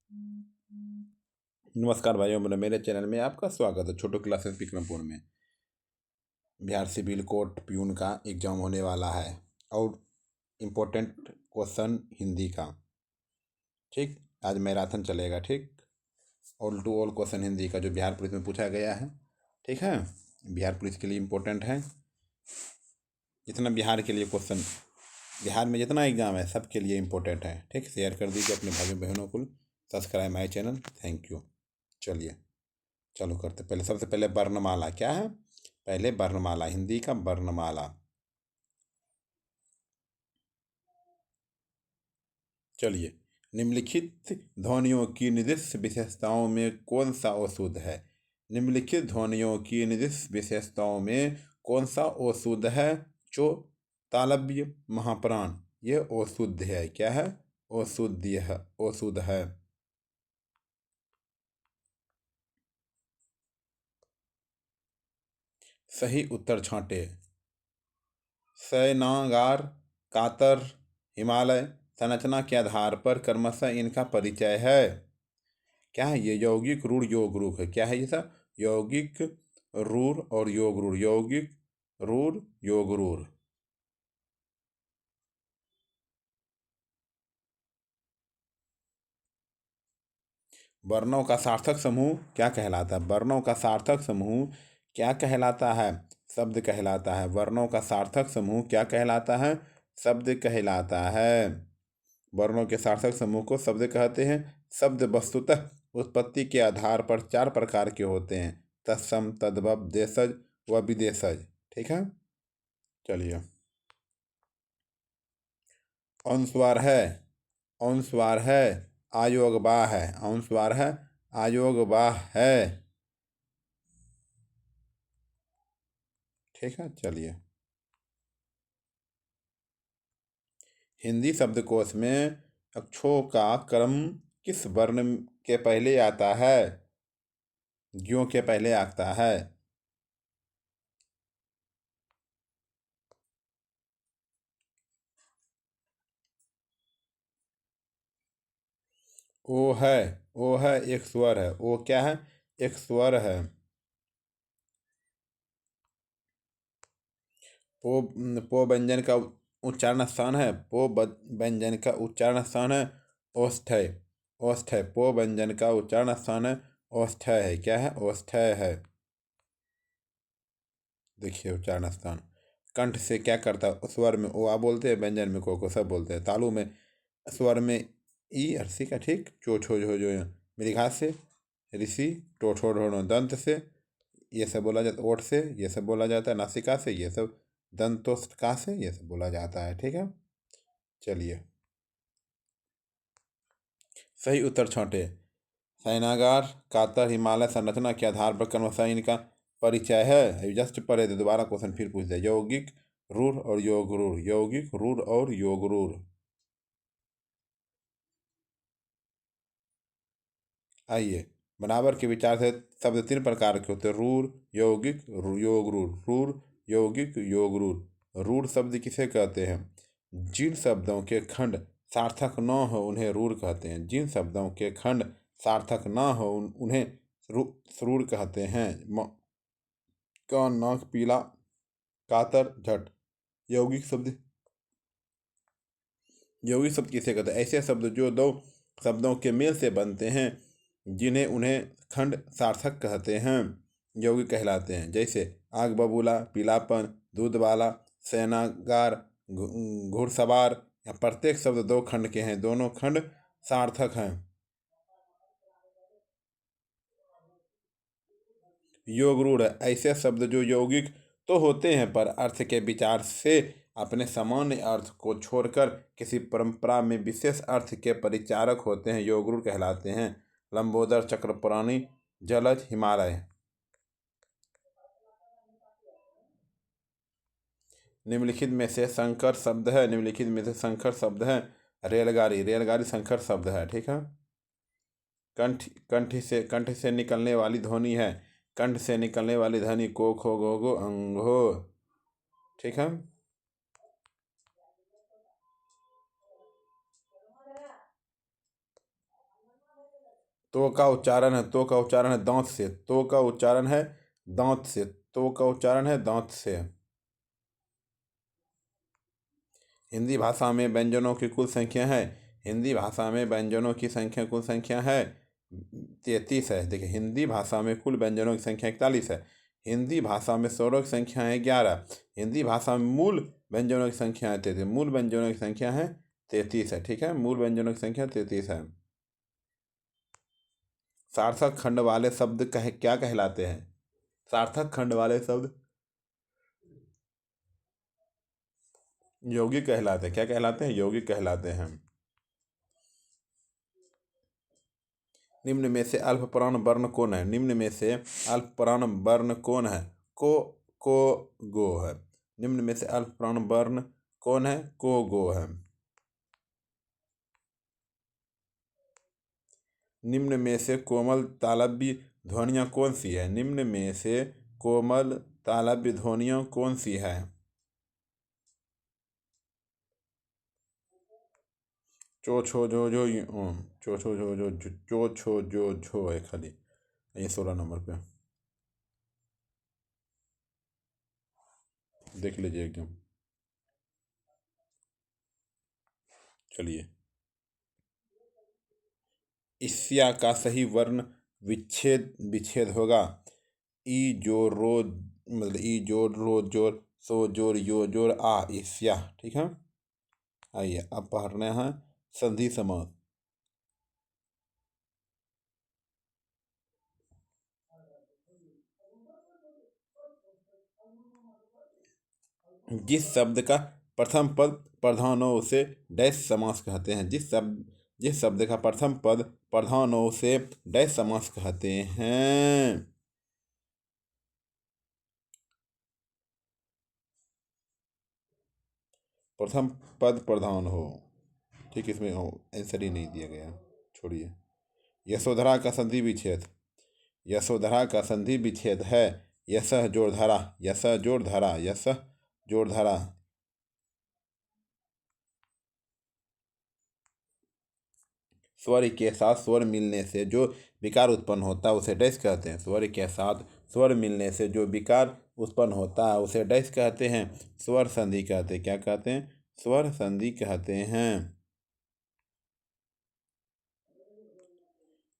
नमस्कार भाइयों बहनों, मेरे चैनल में आपका स्वागत है। छोटू क्लासेस विक्रमपुर में बिहार सिविल कोर्ट प्यून का एग्जाम होने वाला है और इम्पोर्टेंट क्वेश्चन हिंदी का। ठीक, आज मैराथन चलेगा। ठीक, all to all question Hindi का जो बिहार पुलिस में पूछा गया है। ठीक है, बिहार पुलिस के लिए इम्पोर्टेंट है। जितना बिहार के लिए क्वेश्चन, बिहार में जितना एग्जाम है सबके लिए इम्पोर्टेंट है। ठीक, शेयर कर दीजिए अपने भाइयों बहनों को। Subscribe my channel. Thank you. चलिए चालू करते। पहले सबसे पहले वर्णमाला क्या है। पहले वर्णमाला, हिंदी का वर्णमाला। चलिए, निम्नलिखित ध्वनियों की निर्दिष्ट विशेषताओं में कौन सा अशुद्ध है। निम्नलिखित ध्वनियों की निर्दिष्ट विशेषताओं में कौन सा अशुद्ध है। चो, तालव्य, महाप्राण, ये अशुद्ध है। क्या है? अशुद्ध है, अशुद्ध है। सही उत्तर छांटे। शयनागार, कातर, हिमालय संरचना के आधार पर क्रमशः इनका परिचय है। क्या है ये? यौगिक, रूढ़, योग रूढ़ है। क्या है ये सब? यौगिक, रूढ़ और योग रूढ़। यौगिक, रूढ़, योग रूढ़। वर्णों का सार्थक समूह क्या कहलाता है? वर्णों का सार्थक समूह क्या कहलाता है? शब्द कहलाता है। वर्णों का सार्थक समूह क्या कहलाता है? शब्द कहलाता है। वर्णों के सार्थक समूह को शब्द कहते हैं। शब्द वस्तुतः उत्पत्ति के आधार पर चार प्रकार के होते हैं: तत्सम, तद्भव, देशज व विदेशज। ठीक है, चलिए। अनुस्वार है, अनुस्वार है, आयोगवाह है। अनुस्वार है, आयोगवाह है। ठीक है, चलिए। हिंदी शब्दकोश में अक्षरों का क्रम किस वर्ण के पहले आता है? ज्यों के पहले आता है। ओ है, ओ है एक स्वर है। ओ क्या है? एक स्वर है। पो, पो व्यंजन का उच्चारण स्थान है। व्यंजन का उच्चारण स्थान है औष्ठ्य। औष्ठ्य, पो व्यंजन का उच्चारण स्थान है औष्ठ्य है। क्या है? औष्ठ्य है। देखिए उच्चारण स्थान। कंठ से क्या करता है? स्वर में ओ आ बोलते हैं, व्यंजन में को सब बोलते हैं। तालु में स्वर में ई हर्षी का। ठीक, चो छो झो जो मृघा से, ऋषि, टोठो ढोनो दंत से, ये सब बोला जाता है। ओठ से ये सब बोला जाता है। नासिका से ये सब, दंतोस्का से ये सब बोला जाता है। ठीक है, चलिए। सही उत्तर छठे। शयनागार, कातर, हिमालय संरचना के आधार पर क्रमशः इनका परिचय है। अभी जस्ट पढ़े थे, दोबारा क्वेश्चन फिर पूछ दिया। यौगिक, रूढ़ और योग रूढ़। यौगिक, रूढ़ और योग रूढ़। आइए, बराबर के विचार से शब्द तीन प्रकार के होते हैं: रूढ़, यौगिक, योग रूढ़। रूढ़, यौगिक, योग रूढ़। रूढ़ शब्द किसे कहते हैं? जिन शब्दों के खंड सार्थक न हो उन्हें रूढ़ कहते हैं। जिन शब्दों के खंड सार्थक न हो उन्हें रूढ़ कहते हैं। कान, नाक, पीला, कातर, झट। यौगिक शब्द, यौगिक शब्द किसे कहते हैं? ऐसे शब्द जो दो शब्दों के मेल से बनते हैं, जिन्हें उन्हें खंड सार्थक कहते हैं, यौगिक कहलाते हैं। जैसे आग बबूला, पीलापन, दूध वाला, सेनागार, घुड़सवार। या प्रत्येक शब्द दो खंड के हैं, दोनों खंड सार्थक हैं। योग रूढ़ है ऐसे शब्द जो यौगिक तो होते हैं पर अर्थ के विचार से अपने सामान्य अर्थ को छोड़कर किसी परंपरा में विशेष अर्थ के परिचारक होते हैं, योग रूढ़ कहलाते हैं। लंबोदर, चक्रपाणि, जलज, हिमालय। निम्नलिखित में से संकर शब्द है। निम्नलिखित में से संकर शब्द है। रेलगाड़ी, रेलगाड़ी संकर शब्द है। ठीक है। कंठ, कंठ से निकलने वाली ध्वनि है। कंठ से निकलने वाली ध्वनि को, खो, गो, गो, अंगो। ठीक है। तो का उच्चारण है, तो का उच्चारण है दांत से, तो का उच्चारण है दांत से, तो का उच्चारण है दांत से। हिंदी भाषा में व्यंजनों की कुल संख्या है, हिंदी भाषा में व्यंजनों की संख्या कुल संख्या है 33 है। देखिए, हिंदी भाषा में कुल व्यंजनों की संख्या 41 है। हिंदी भाषा में स्वरों की संख्या है 11। हिंदी भाषा में मूल व्यंजनों की संख्या है 33, मूल व्यंजनों की संख्या है 33 है। ठीक है, मूल व्यंजनों की संख्या 33 है। सार्थक खंड वाले शब्द क्या कहलाते हैं? सार्थक खंड वाले शब्द यौगिक कहलाते हैं। क्या कहलाते हैं? यौगिक कहलाते हैं। निम्न में से अल्प प्राण वर्ण कौन है? निम्न में से अल्प प्राण वर्ण कौन है? को गो है। निम्न में से अल्प प्राण वर्ण कौन है? को गो है। निम्न में से कोमल तालव्य ध्वनियाँ कौन सी है? निम्न में से कोमल तालव्य ध्वनियाँ कौन सी है? चो छो जो चो छो जो चो छो जो झो है खाली, ये 16 नंबर पे देख लीजिए एकदम। चलिए, ईस्या का सही वर्ण विच्छेद विच्छेद होगा। ई जोर रो, मतलब ई जोर रो जोर सो जोर यो जोर आ, ईस्या। ठीक है, आइए अब पढ़ना है संधि समास। जिस शब्द का प्रथम पद प्रधान हो उसे डैश समास कहते हैं। जिस शब्द का प्रथम पद प्रधान हो उसे डैश समास कहते हैं। प्रथम पद प्रधान हो। ठीक, इसमें आंसर ही नहीं दिया गया, छोड़िए। यशोधरा का संधि विच्छेद। यशोधरा का संधि विच्छेद है यशः जोड़ धरा, यशः जोड़ धरा, यशः जोड़ धरा। स्वर के साथ स्वर मिलने से जो विकार उत्पन्न होता है उसे डैश कहते हैं। स्वर के साथ स्वर मिलने से जो विकार उत्पन्न होता है उसे डैश कहते हैं, स्वर संधि कहते हैं। क्या कहते हैं? स्वर संधि कहते हैं।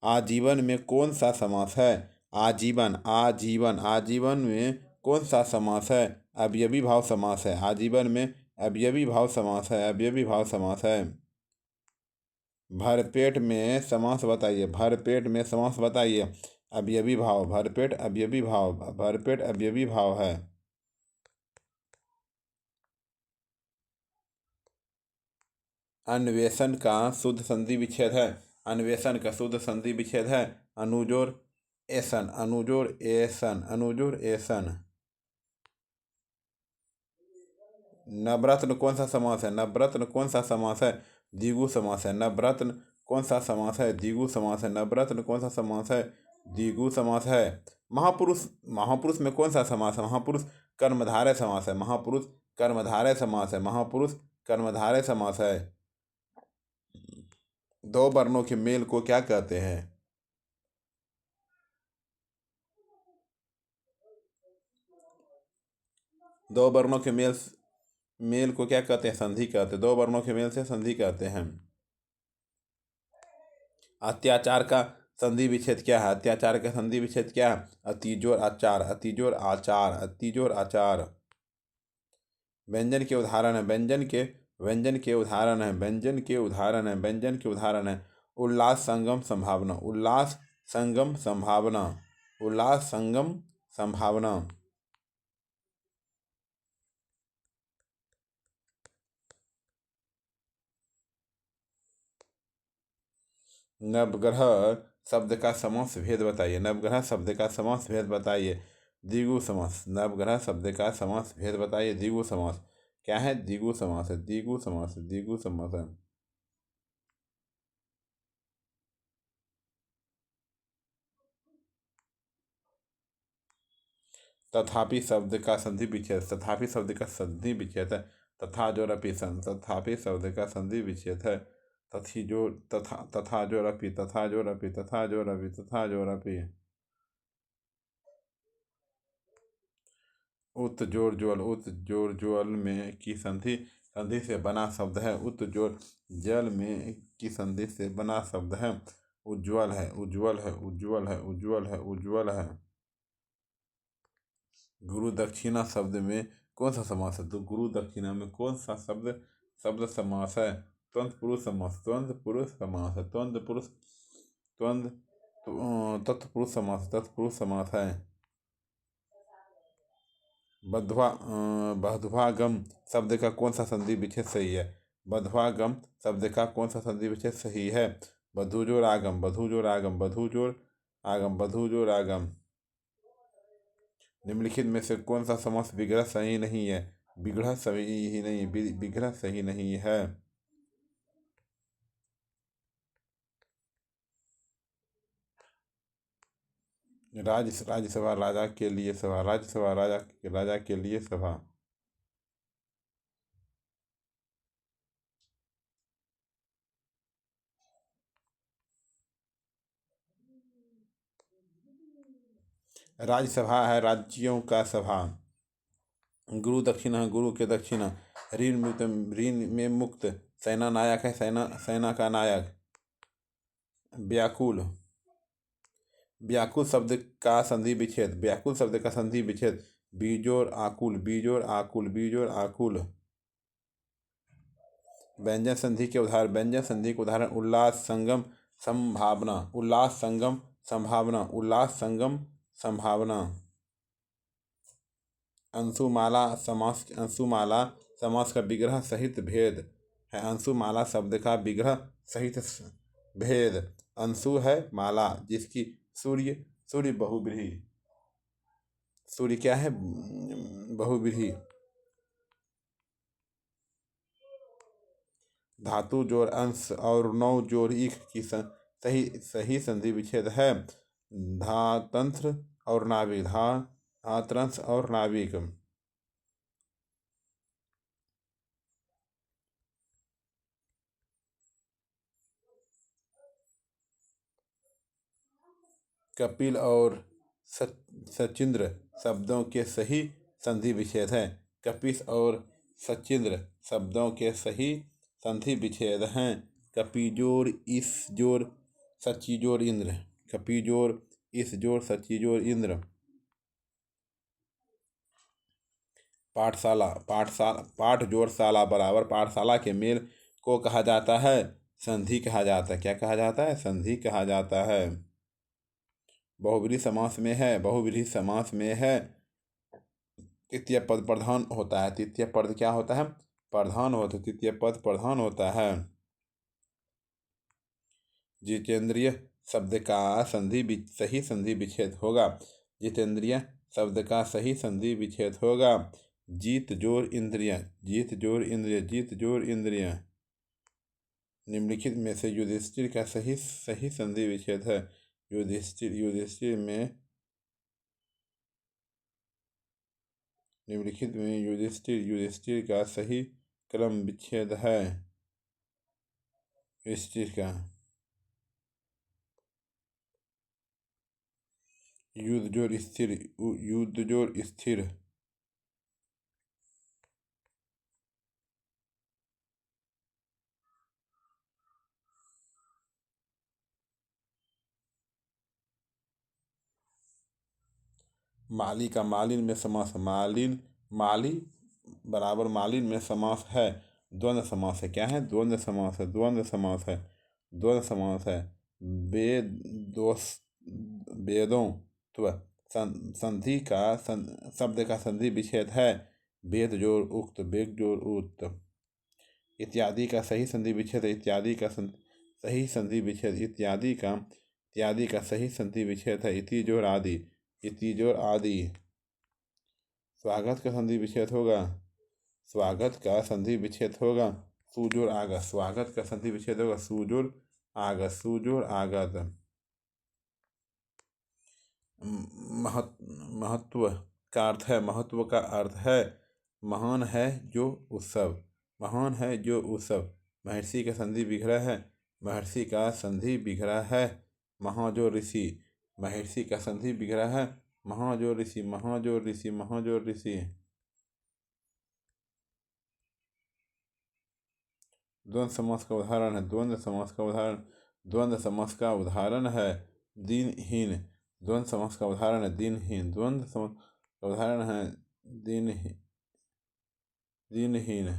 आजीवन में कौन सा समास है? आजीवन, आजीवन, आजीवन में कौन सा समास है? अवयवी भाव समास है। आजीवन में अवयवी भाव समास है, अवयवी भाव समास है। भरपेट में समास बताइए, भरपेट में समास बताइए। अवयवी भाव, भरपेट अवयवी भाव, भरपेट अवयवी भाव है। अन्वेषण का शुद्ध संधि विच्छेद है। अन्वेषण का शुद्ध संधि विच्छेद है अनुजोर एसन, अनुजोर एसन, अनुजोर एसन। नवरत्न कौन सा समास है? नवरत्न कौन सा समास है? द्विगु समास है। नवरत्न कौन सा समास है? द्विगु समास है। नवरत्न कौन सा समास है? द्विगु समास है। महापुरुष, महापुरुष में कौन सा समास है? महापुरुष कर्मधारय समास है। महापुरुष कर्मधारय समास है। महापुरुष कर्मधारय समास है। दो वर्णों के मेल को क्या कहते हैं? दो वर्णों के मेल को क्या कहते हैं? संधि कहते हैं। दो वर्णों के मेल से संधि कहते हैं। अत्याचार का संधि विच्छेद क्या है? अत्याचार का संधि विच्छेद क्या है? अतिजोर आचार, अतिजोर आचार, अतिजोर आचार। व्यंजन के उदाहरण है, व्यंजन के उदाहरण है, व्यंजन के उदाहरण है, व्यंजन के उदाहरण है। उल्लास संगम संभावना, उल्लास संगम संभावना, उल्लास संगम संभावना। नवग्रह शब्द का समास भेद बताइए। नवग्रह शब्द का समास भेद बताइए। द्विगु समास। नवग्रह शब्द का समास भेद बताइए। द्विगु समास क्या है? द्विगु समास है, द्विगु समास है, द्विगु समास है। तथापि शब्द का संधि विच्छेद, तथापि शब्द का संधि विच्छेद है। तथा जो रपि सन, तथापि शब्द का संधि विच्छेद है। तथी जोर तथा जोरपि तथा जोरपि तथा जोरपि तथा जोरपि। उत जोर ज्वल उत जोर ज्वल में की संधि संधि से बना शब्द है। उत जोर जल में की संधि से बना शब्द है। उज्ज्वल है उज्ज्वल है उज्ज्वल है उज्ज्वल है उज्ज्वल है। गुरु दक्षिणा शब्द में कौन सा समास है? तो गुरु दक्षिणा में कौन सा शब्द शब्द समास है? त्वंद पुरुष समास त्वंद पुरुष समास है। त्वंद पुरुष त्वंद तत्पुरुष समास तत्पुरुष समास है। बध्वागम शब्द का कौन सा संधि विच्छेद सही है? बध्वागम शब्द का कौन सा संधि विच्छेद सही है? बधु जोर आगम बधु जोर आगम बधु जोर आगम बधु जोर आगम। निम्नलिखित में से कौन सा समास विग्रह सही नहीं है? विग्रह सही ही नहीं विग्रह सही नहीं है। राज्यसभा राजा के लिए सभा राज्यसभा राजा के लिए सभा। राज्यसभा है राज्यों का सभा। गुरु दक्षिणा है गुरु के दक्षिणा। ऋण में मुक्त सेना नायक है सेना का नायक। व्याकुल व्याकुल शब्द का संधि विच्छेद व्याकुल शब्द का संधि विच्छेद बीजोर आकुल बीजोर आकुल बीजोर आकुल। व्यंजन संधि के उदाहरण उल्लास संगम संभावना उल्लास संगम संभावना उल्लास संगम संभावना। अंशुमाला समास का विग्रह सहित भेद है। अंशुमाला शब्द का विग्रह सहित भेद। अंशु है माला जिसकी सूर्य सूर्य बहुव्रीहि सूर्य क्या है? बहुव्रीहि। धातु जोड़ अंश और नौ जोड़ ईख की सही संधि विच्छेद है। धातंत्र और नाविक धातंत्र और नाविक। कपिल और सचिंद्र शब्दों के सही संधि विच्छेद है। कपिस और सचिंद्र शब्दों के सही संधि विच्छेद हैं। कपिजोर इस जोर सचिजोर इंद्र कपिजोर इस जोर सचिजोर इंद्र। पाठ जोड़ शाला बराबर पाठशाला के मेल को कहा जाता है संधि कहा जाता है। क्या कहा जाता है? संधि कहा जाता है। बहुव्रीहि समास में है तृतीय पद प्रधान होता है। तृतीय पद क्या होता है? प्रधान होता है। तृतीय पद प्रधान होता है। जितेंद्रिय शब्द का सही संधि विच्छेद होगा। जितेंद्रिय शब्द का सही संधि विच्छेद होगा। जीत जोर इंद्रिय जीत जोर इंद्रिय जीत जोर इंद्रिय। निम्नलिखित में से युधिष्ठिर का सही संधि विच्छेद है। युधिष्ठिर में निम्नलिखित में युधिष्ठिर का सही क्रम विच्छेद है। युधिष्ठिर का युद्ध जोर स्थिर माली का मालिन में समास माली बराबर मालिन में समास है। द्वंद्व समास है। क्या है? द्वंद्व समास है। द्वंद्व समास है। वेदों तो संधि का शब्द का संधि विच्छेद है। वेद जोड़ उक्त वेग जोड़ उक्त। इत्यादि का सही संधि विच्छेद इत्यादि का सही संधि विच्छेद इत्यादि का सही संधि विच्छेद है। इति जोड़ आदि। स्वागत का संधि विच्छेद होगा सुजोड़ आगत। स्वागत का संधि विच्छेद होगा सुजोड़ आगत। महत्व का अर्थ है महान है जो उत्सव महर्षि का संधि विग्रह है। महर्षि का संधि विग्रह है। महाजो ऋषि। महर्षि का संधि विग्रह है। महाजो ऋषि, महाजो ऋषि, महाजो ऋषि। द्वंद्व समास का उदाहरण है। द्वंद्व समास का उदाहरण। द्वंद्व समास का उदाहरण है दिनहीन। द्वंद्व समास का उदाहरण है दिनहीन। द्वंद्व समास का उदाहरण है दिनहीन। दिनहीन।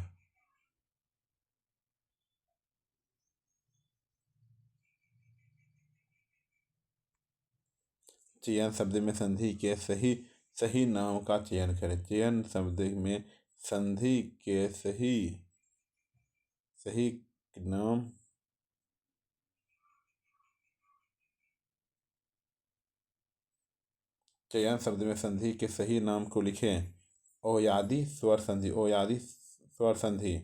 चयन शब्द में संधि के सही सही नाम का चयन करें। चयन शब्द में संधि के सही सही नाम चयन शब्द में संधि के सही नाम को लिखें। ओयादी स्वर संधि। ओयादी स्वर संधि।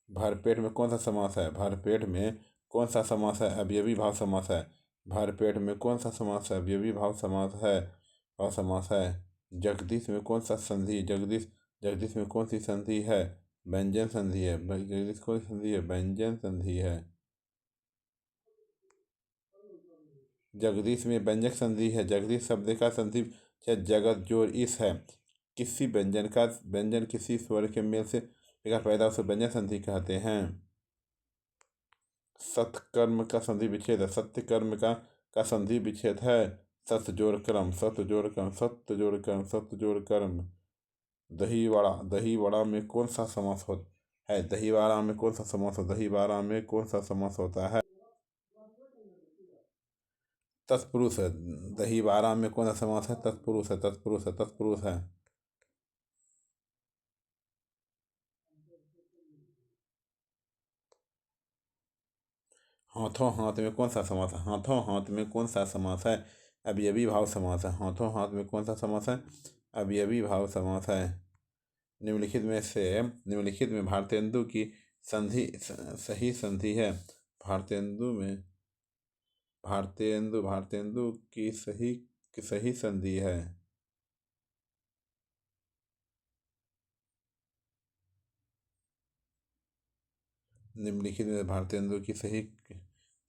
भरपेट में कौन सा समास है? भरपेट में कौन सा समास है? अवयवी भाव समास है। भरपेट में कौन सा समास है? अवयवी भाव समास है। भाव समास है। जगदीश में कौन सा संधि? जगदीश जगदीश में कौन सी संधि है? व्यंजन संधि है। जगदीश कौन सी संधि है? व्यंजन संधि है। जगदीश में व्यंजक संधि है। जगदीश शब्द का संधि जगत जोर इस है। किसी व्यंजन किसी स्वर के मेल से लेकर पैदा उसे व्यंजन संधि कहते हैं। सत्कर्म का संधि विच्छेद है। सत्य कर्म का संधि विच्छेद है। सत जोड़ कर्म, सत जोड़ कर्म, सत्य जोड़ कर्म, सत्य जोड़ कर्म। दही वड़ा। दही वड़ा में कौन सा समास होता है? दही वड़ा में कौन सा समास होता है? दही वड़ा में कौन सा समास होता है? तत्पुरुष है। दही बारह में कौन सा समास है? तत्पुरुष है, तत्पुरुष है, तत्पुरुष है। हाथों हाथ में कौन सा समास है? हाथों हाथ में कौन सा समास है? अवयवी भाव समास है। हाथों हाथ में कौन सा समास है? अवयवी भाव समास है। निम्नलिखित में भारतेंदु की संधि सही संधि है। भारतेंदु में भारतेंदु की सही संधि है। निम्नलिखित में भारतेंदु की सही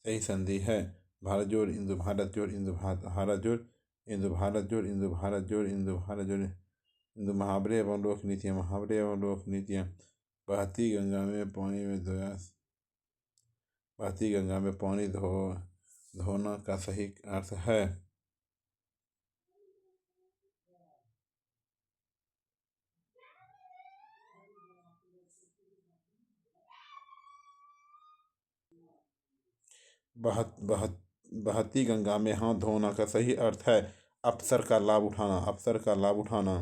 सही संधि है। भारत जोड़ इंदु भारत जोड़ इंदु भारत जोड़ इंदु भारत जोड़ इंदु भारत जोड़ इंदु भारत जोड़ इंदु। मुहावरे एवं लोक नीतियाँ। मुहावरे एवं लोक नीतियाँ। बहती गंगा में पानी में धोया। बहती गंगा में पानी धोना का सही अर्थ है। बहती गंगा में हाथ धोना का सही अर्थ है अवसर का लाभ उठाना। अवसर का लाभ उठाना।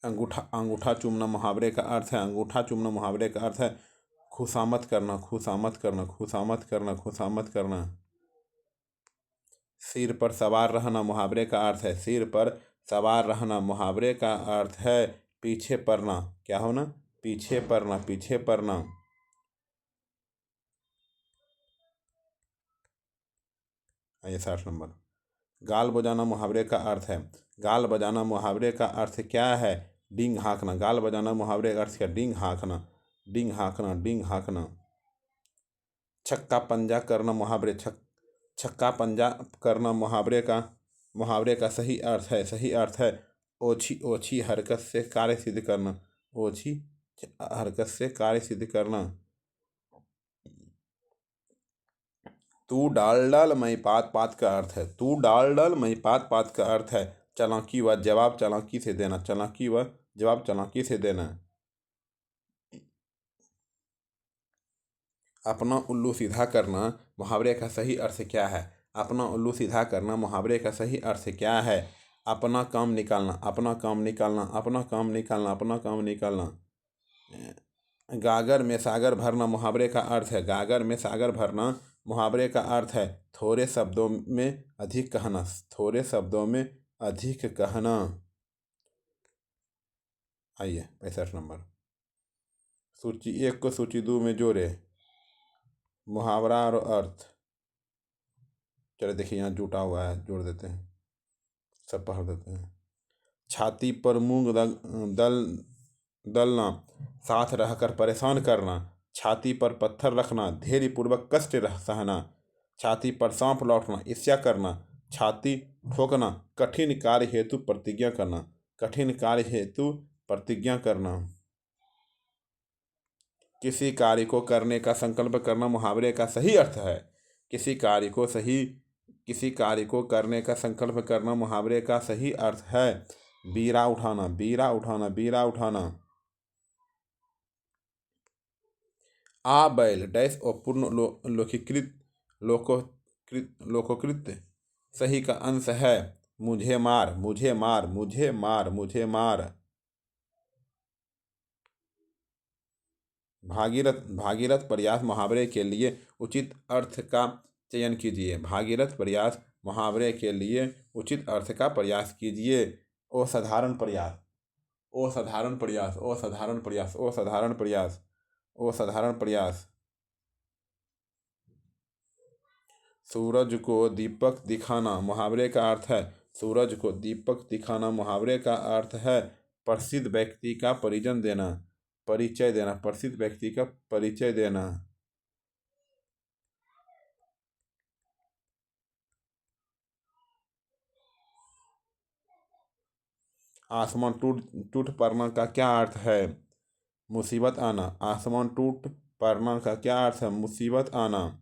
अंगूठा अंगूठा चूमना मुहावरे का अर्थ है। अंगूठा चूमना मुहावरे का अर्थ है खुशामद करना, खुशामद करना, खुशामद करना, खुशामद करना। सिर पर सवार रहना मुहावरे का अर्थ है। सिर पर सवार रहना मुहावरे का अर्थ है पीछे पड़ना। क्या होना? पीछे पड़ना, पीछे पड़ना। आइए 60 नंबर। गाल बजाना मुहावरे का अर्थ है। गाल बजाना मुहावरे का अर्थ क्या है? डींग हाँकना। गाल बजाना मुहावरे का अर्थ क्या? डींग हाँकना, डींग हाँकना, डींग हाँकना। छक्का पंजा करना मुहावरे छक्का पंजा करना मुहावरे का सही अर्थ है ओछी ओछी हरकत से कार्य सिद्ध करना। ओछी हरकत से कार्य सिद्ध करना। तू डाल डाल मैं पात पात का अर्थ है। तू डाल डाल मैं पात पात का अर्थ है चालाकी व जवाब चालाकी से देना। चालाकी व जवाब चालाकी से देना। अपना उल्लू सीधा करना मुहावरे का सही अर्थ क्या है? अपना उल्लू सीधा करना मुहावरे का सही अर्थ क्या है? अपना काम निकालना, अपना काम निकालना, अपना काम निकालना, अपना काम निकालना। गागर में सागर भरना मुहावरे का अर्थ है। गागर में सागर भरना मुहावरे का अर्थ है थोड़े शब्दों में अधिक कहना। थोड़े शब्दों में अधिक कहना। आइए 65 नंबर। सूची 1 को सूची 2 में जोड़े। मुहावरा और अर्थ। चलो देखिए यहाँ जुटा हुआ है, जोड़ देते हैं, सब पढ़ देते हैं। छाती पर मूंग दल दलना, साथ रहकर परेशान करना, छाती पर पत्थर रखना, धैर्यपूर्वक कष्ट सहना, छाती पर सांप लौटना, ईर्ष्या करना, छाती ठोकना, कठिन कार्य हेतु प्रतिज्ञा करना, कठिन कार्य हेतु प्रतिज्ञा करना। किसी कार्य को करने का संकल्प करना मुहावरे का सही अर्थ है। किसी कार्य को करने का संकल्प करना मुहावरे का सही अर्थ है। बीरा उठाना, बीरा उठाना, बीरा उठाना। आ बैल डैश और पूर्ण लोकोकृत सही का अंश है। मुझे मार, मुझे मार, मुझे मार, मुझे मार। भागीरथ, भागीरथ प्रयास मुहावरे के लिए उचित अर्थ का चयन कीजिए। भागीरथ प्रयास मुहावरे के लिए उचित अर्थ का प्रयास कीजिए। असाधारण प्रयास, असाधारण प्रयास, असाधारण प्रयास, असाधारण प्रयास, असाधारण प्रयास। सूरज को दीपक दिखाना मुहावरे का अर्थ है। सूरज को दीपक दिखाना मुहावरे का अर्थ है प्रसिद्ध व्यक्ति का परिचय देना, परिचय देना, प्रसिद्ध व्यक्ति का परिचय देना। आसमान टूट टूट पड़ना का क्या अर्थ है? मुसीबत आना। आसमान टूट पड़ना का क्या अर्थ है? मुसीबत आना।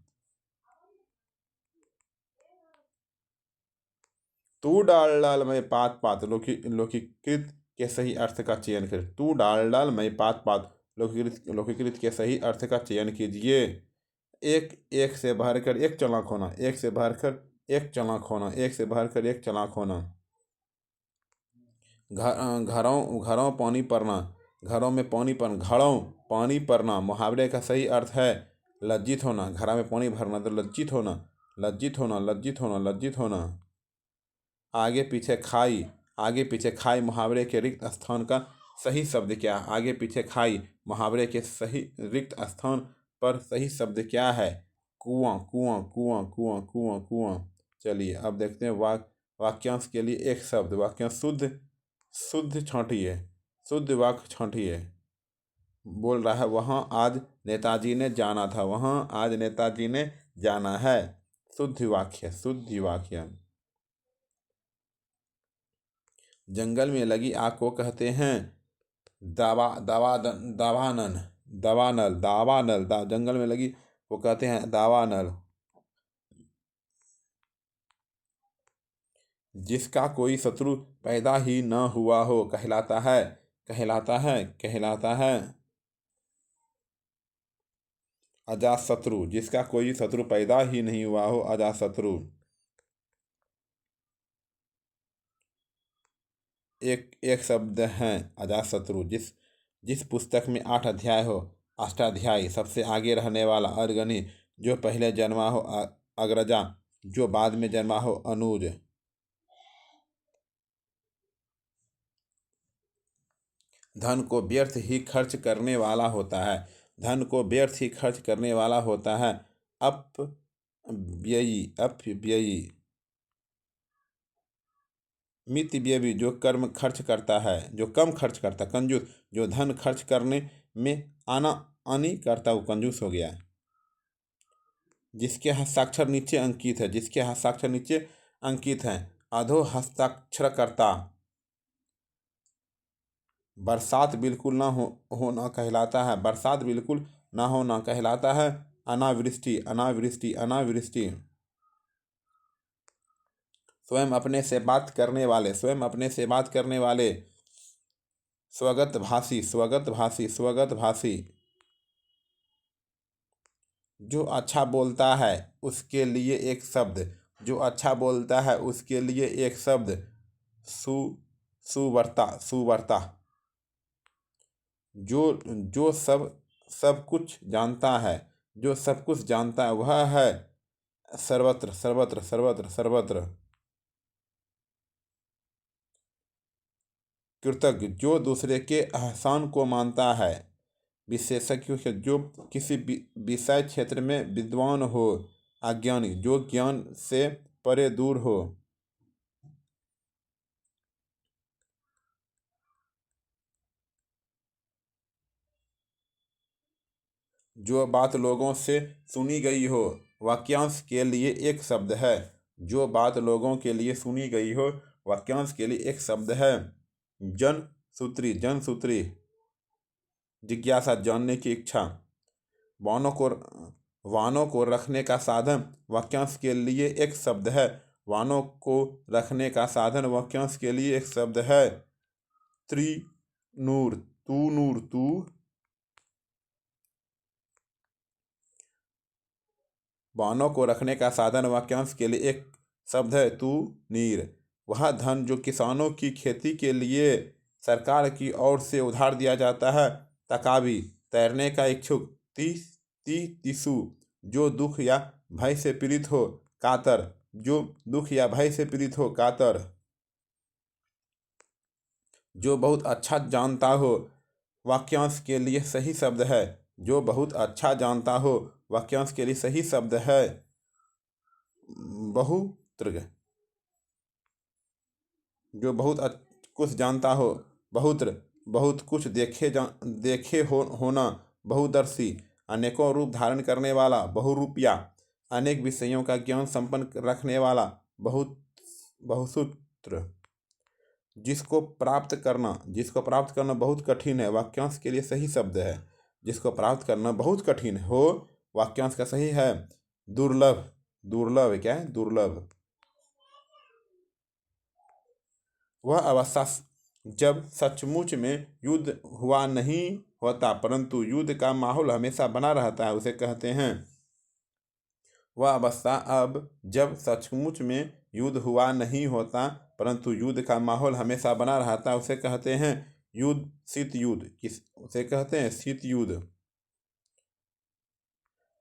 तू डाल डाल मैं पात पात लोकीकृत के सही अर्थ का चयन करें। तू डाल डाल मैं पात पात लोकीकृत के सही अर्थ का चयन कीजिए। एक एक से भरकर एक चालाक होना, एक से भरकर एक चालाक होना, एक से भरकर एक चालाक होना। घरों घरों पानी पड़ना, घरों में पानी पड़ना, घरों पानी पड़ना मुहावरे का सही अर्थ है लज्जित होना। घड़ा में पानी भरना तो लज्जित होना, लज्जित होना, लज्जित होना, लज्जित होना। आगे पीछे खाई, आगे पीछे खाई मुहावरे के रिक्त स्थान का सही शब्द क्या है? आगे पीछे खाई मुहावरे के सही रिक्त स्थान पर सही शब्द क्या है? कुआं, कुआं, कुआं, कुआं, कुआं, कुआं। चलिए अब देखते हैं वाक्यांश के लिए एक शब्द। वाक्यांश शुद्ध, शुद्ध छांटिए, शुद्ध वाक्य छांटिए। बोल रहा है वहाँ आज नेताजी ने जाना था, वहाँ आज नेताजी ने जाना है। शुद्ध वाक्य, शुद्ध वाक्य। जंगल में लगी आग को कहते हैं दावानल, दावानल, दावानल। जंगल में लगी वो कहते हैं दावानल। जिसका कोई शत्रु पैदा ही न हुआ हो कहलाता है, कहलाता है, कहलाता है अजातशत्रु। जिसका कोई शत्रु पैदा ही नहीं हुआ हो अजातशत्रु। एक एक शब्द है अजातशत्रु। जिस पुस्तक में 8 अध्याय हो अष्टाध्यायी। सबसे आगे रहने वाला अग्रणी, जो पहले जन्मा हो अग्रजा, जो बाद में जन्मा हो अनुज। धन को व्यर्थ ही खर्च करने वाला होता है, धन को व्यर्थ ही खर्च करने वाला होता है अपव्ययी, अपव्ययी। मित व्ययी, जो कर्म खर्च करता है, जो कम खर्च करता। कंजूस, जो धन खर्च करने में आना आनी करता, वो कंजूस हो गया। जिसके हस्ताक्षर नीचे अंकित है, जिसके हस्ताक्षर नीचे अंकित है अधो हस्ताक्षरकर्ता। बरसात बिल्कुल ना होना कहलाता है, बरसात बिल्कुल ना होना कहलाता है अनावृष्टि, अनावृष्टि, अनावृष्टि। स्वयं अपने से बात करने वाले, स्वयं अपने से बात करने वाले स्वगत भाषी, स्वगत भाषी, स्वगत भाषी। जो अच्छा बोलता है उसके लिए एक शब्द, जो अच्छा बोलता है उसके लिए एक शब्द सु सुवर्ता, सुवर्ता। जो सब कुछ जानता है, जो सब कुछ जानता है वह है सर्वत्र, सर्वत्र, सर्वत्र, सर्वत्र। कृतज्ञ, जो दूसरे के एहसान को मानता है। विशेषज्ञ, जो किसी विषय क्षेत्र में विद्वान हो। अज्ञानी, जो ज्ञान से परे दूर हो। जो बात लोगों से सुनी गई हो। वाक्यांश के लिए एक शब्द है। जो बात लोगों के लिए सुनी गई हो। वाक्यांश के लिए एक शब्द है। जनसूत्री, जनसूत्री, जिज्ञासा, जानने की इच्छा। वाहनों को रखने का साधन। वाक्यांश के लिए एक शब्द है। वाहनों को रखने का साधन वाक्यांश के लिए एक शब्द है। त्रिनूर, तू नूर, तू। वाहनों को रखने का साधन वाक्यांश के लिए एक शब्द है। तू नीर। वह धन जो किसानों की खेती के लिए सरकार की ओर से उधार दिया जाता है। तकावी, तैरने का इच्छुक। तिसु, जो दुख या भय से पीड़ित हो। कातर, जो दुख या भय से पीड़ित हो। कातर, जो बहुत अच्छा जानता हो। वाक्यांश के लिए सही शब्द है। जो बहुत अच्छा जानता हो। वाक्यांश के लिए सही शब्द है। बहुत्र, जो बहुत कुछ जानता हो। बहुत्र, बहुत कुछ देखे होना। बहुदर्शी, अनेकों रूप धारण करने वाला। बहुरूपिया, अनेक विषयों का ज्ञान संपन्न रखने वाला। बहुसूत्र, जिसको प्राप्त करना बहुत कठिन है। वाक्यांश के लिए सही शब्द है। जिसको प्राप्त करना बहुत कठिन हो। वाक्यांश का सही है। दुर्लभ, दुर्लभ क्या है? दुर्लभ। वह अवस्था जब सचमुच में युद्ध हुआ नहीं होता परंतु युद्ध का माहौल हमेशा बना रहता है, उसे कहते हैं। वह अवस्था अब जब सचमुच में युद्ध हुआ नहीं होता परंतु युद्ध का माहौल हमेशा बना रहता है, उसे कहते हैं युद्ध। शीत युद्ध, उसे कहते हैं शीत युद्ध।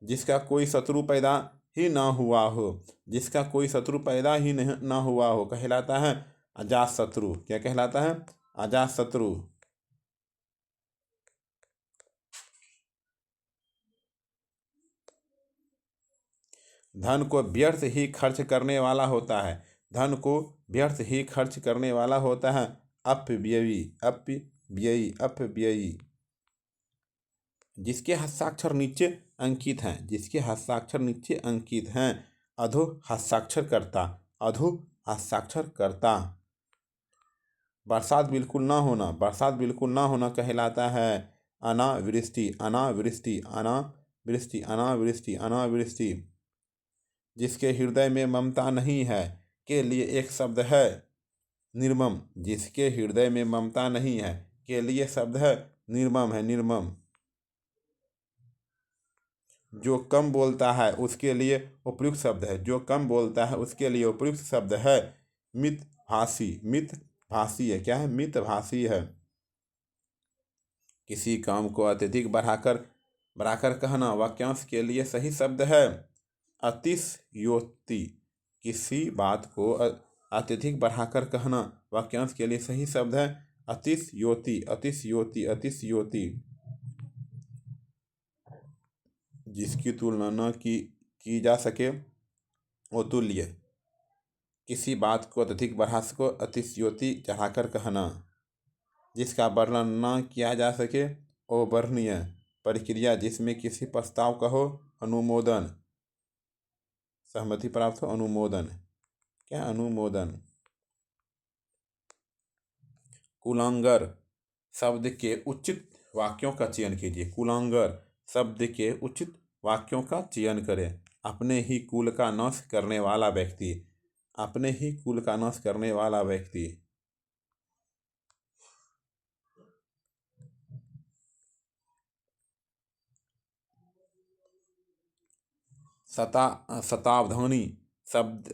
जिसका कोई शत्रु पैदा ही ना हुआ हो। जिसका कोई शत्रु पैदा ही ना हुआ हो कहलाता है अजात शत्रु। क्या कहलाता है? अजात शत्रु। धन को व्यर्थ ही खर्च करने वाला होता है। धन को व्यर्थ ही खर्च करने वाला होता है। अपव्ययी, अपव्ययी, अपव्ययी। जिसके हस्ताक्षर नीचे अंकित हैं। जिसके हस्ताक्षर नीचे अंकित हैं। अधो हस्ताक्षरकर्ता, अधो हस्ताक्षरकर्ता। बरसात बिल्कुल ना होना, बरसात बिल्कुल ना होना कहलाता है अनावृष्टि, अनावृष्टि, अनावृष्टि, अनावृष्टि, अनावृष्टि। जिसके हृदय में ममता नहीं है के लिए एक शब्द है निर्मम। जिसके हृदय में ममता नहीं है के लिए शब्द है निर्मम, है निर्मम। जो कम बोलता है उसके लिए उपयुक्त शब्द है। जो कम बोलता है उसके लिए उपयुक्त शब्द है मितभाषी। मितभाषी है। क्या है? मितभाषी है। किसी काम को अत्यधिक बढ़ाकर कहना वाक्यांश के लिए सही शब्द है अतिशयोक्ति। किसी बात को अत्यधिक बढ़ाकर कहना वाक्यांश के लिए सही शब्द है अतिशयोक्ति, अतिशयोक्ति, अतिशयोक्ति। जिसकी तुलना न की जा सके वो तुल्य। किसी बात को अत्यधिक बढ़ा सको अतिशयोक्ति चढ़ाकर कहना। जिसका वर्णन न किया जा सके वो वर्णनीय। प्रक्रिया जिसमें किसी प्रस्ताव का हो अनुमोदन, सहमति प्राप्त हो अनुमोदन। क्या? अनुमोदन। कुलांगर शब्द के उचित वाक्यों का चयन कीजिए। कुलांगर शब्द के उचित वाक्यों का चयन करें। अपने ही कुल का नाश करने वाला व्यक्ति, अपने ही कुल का नाश करने वाला व्यक्ति।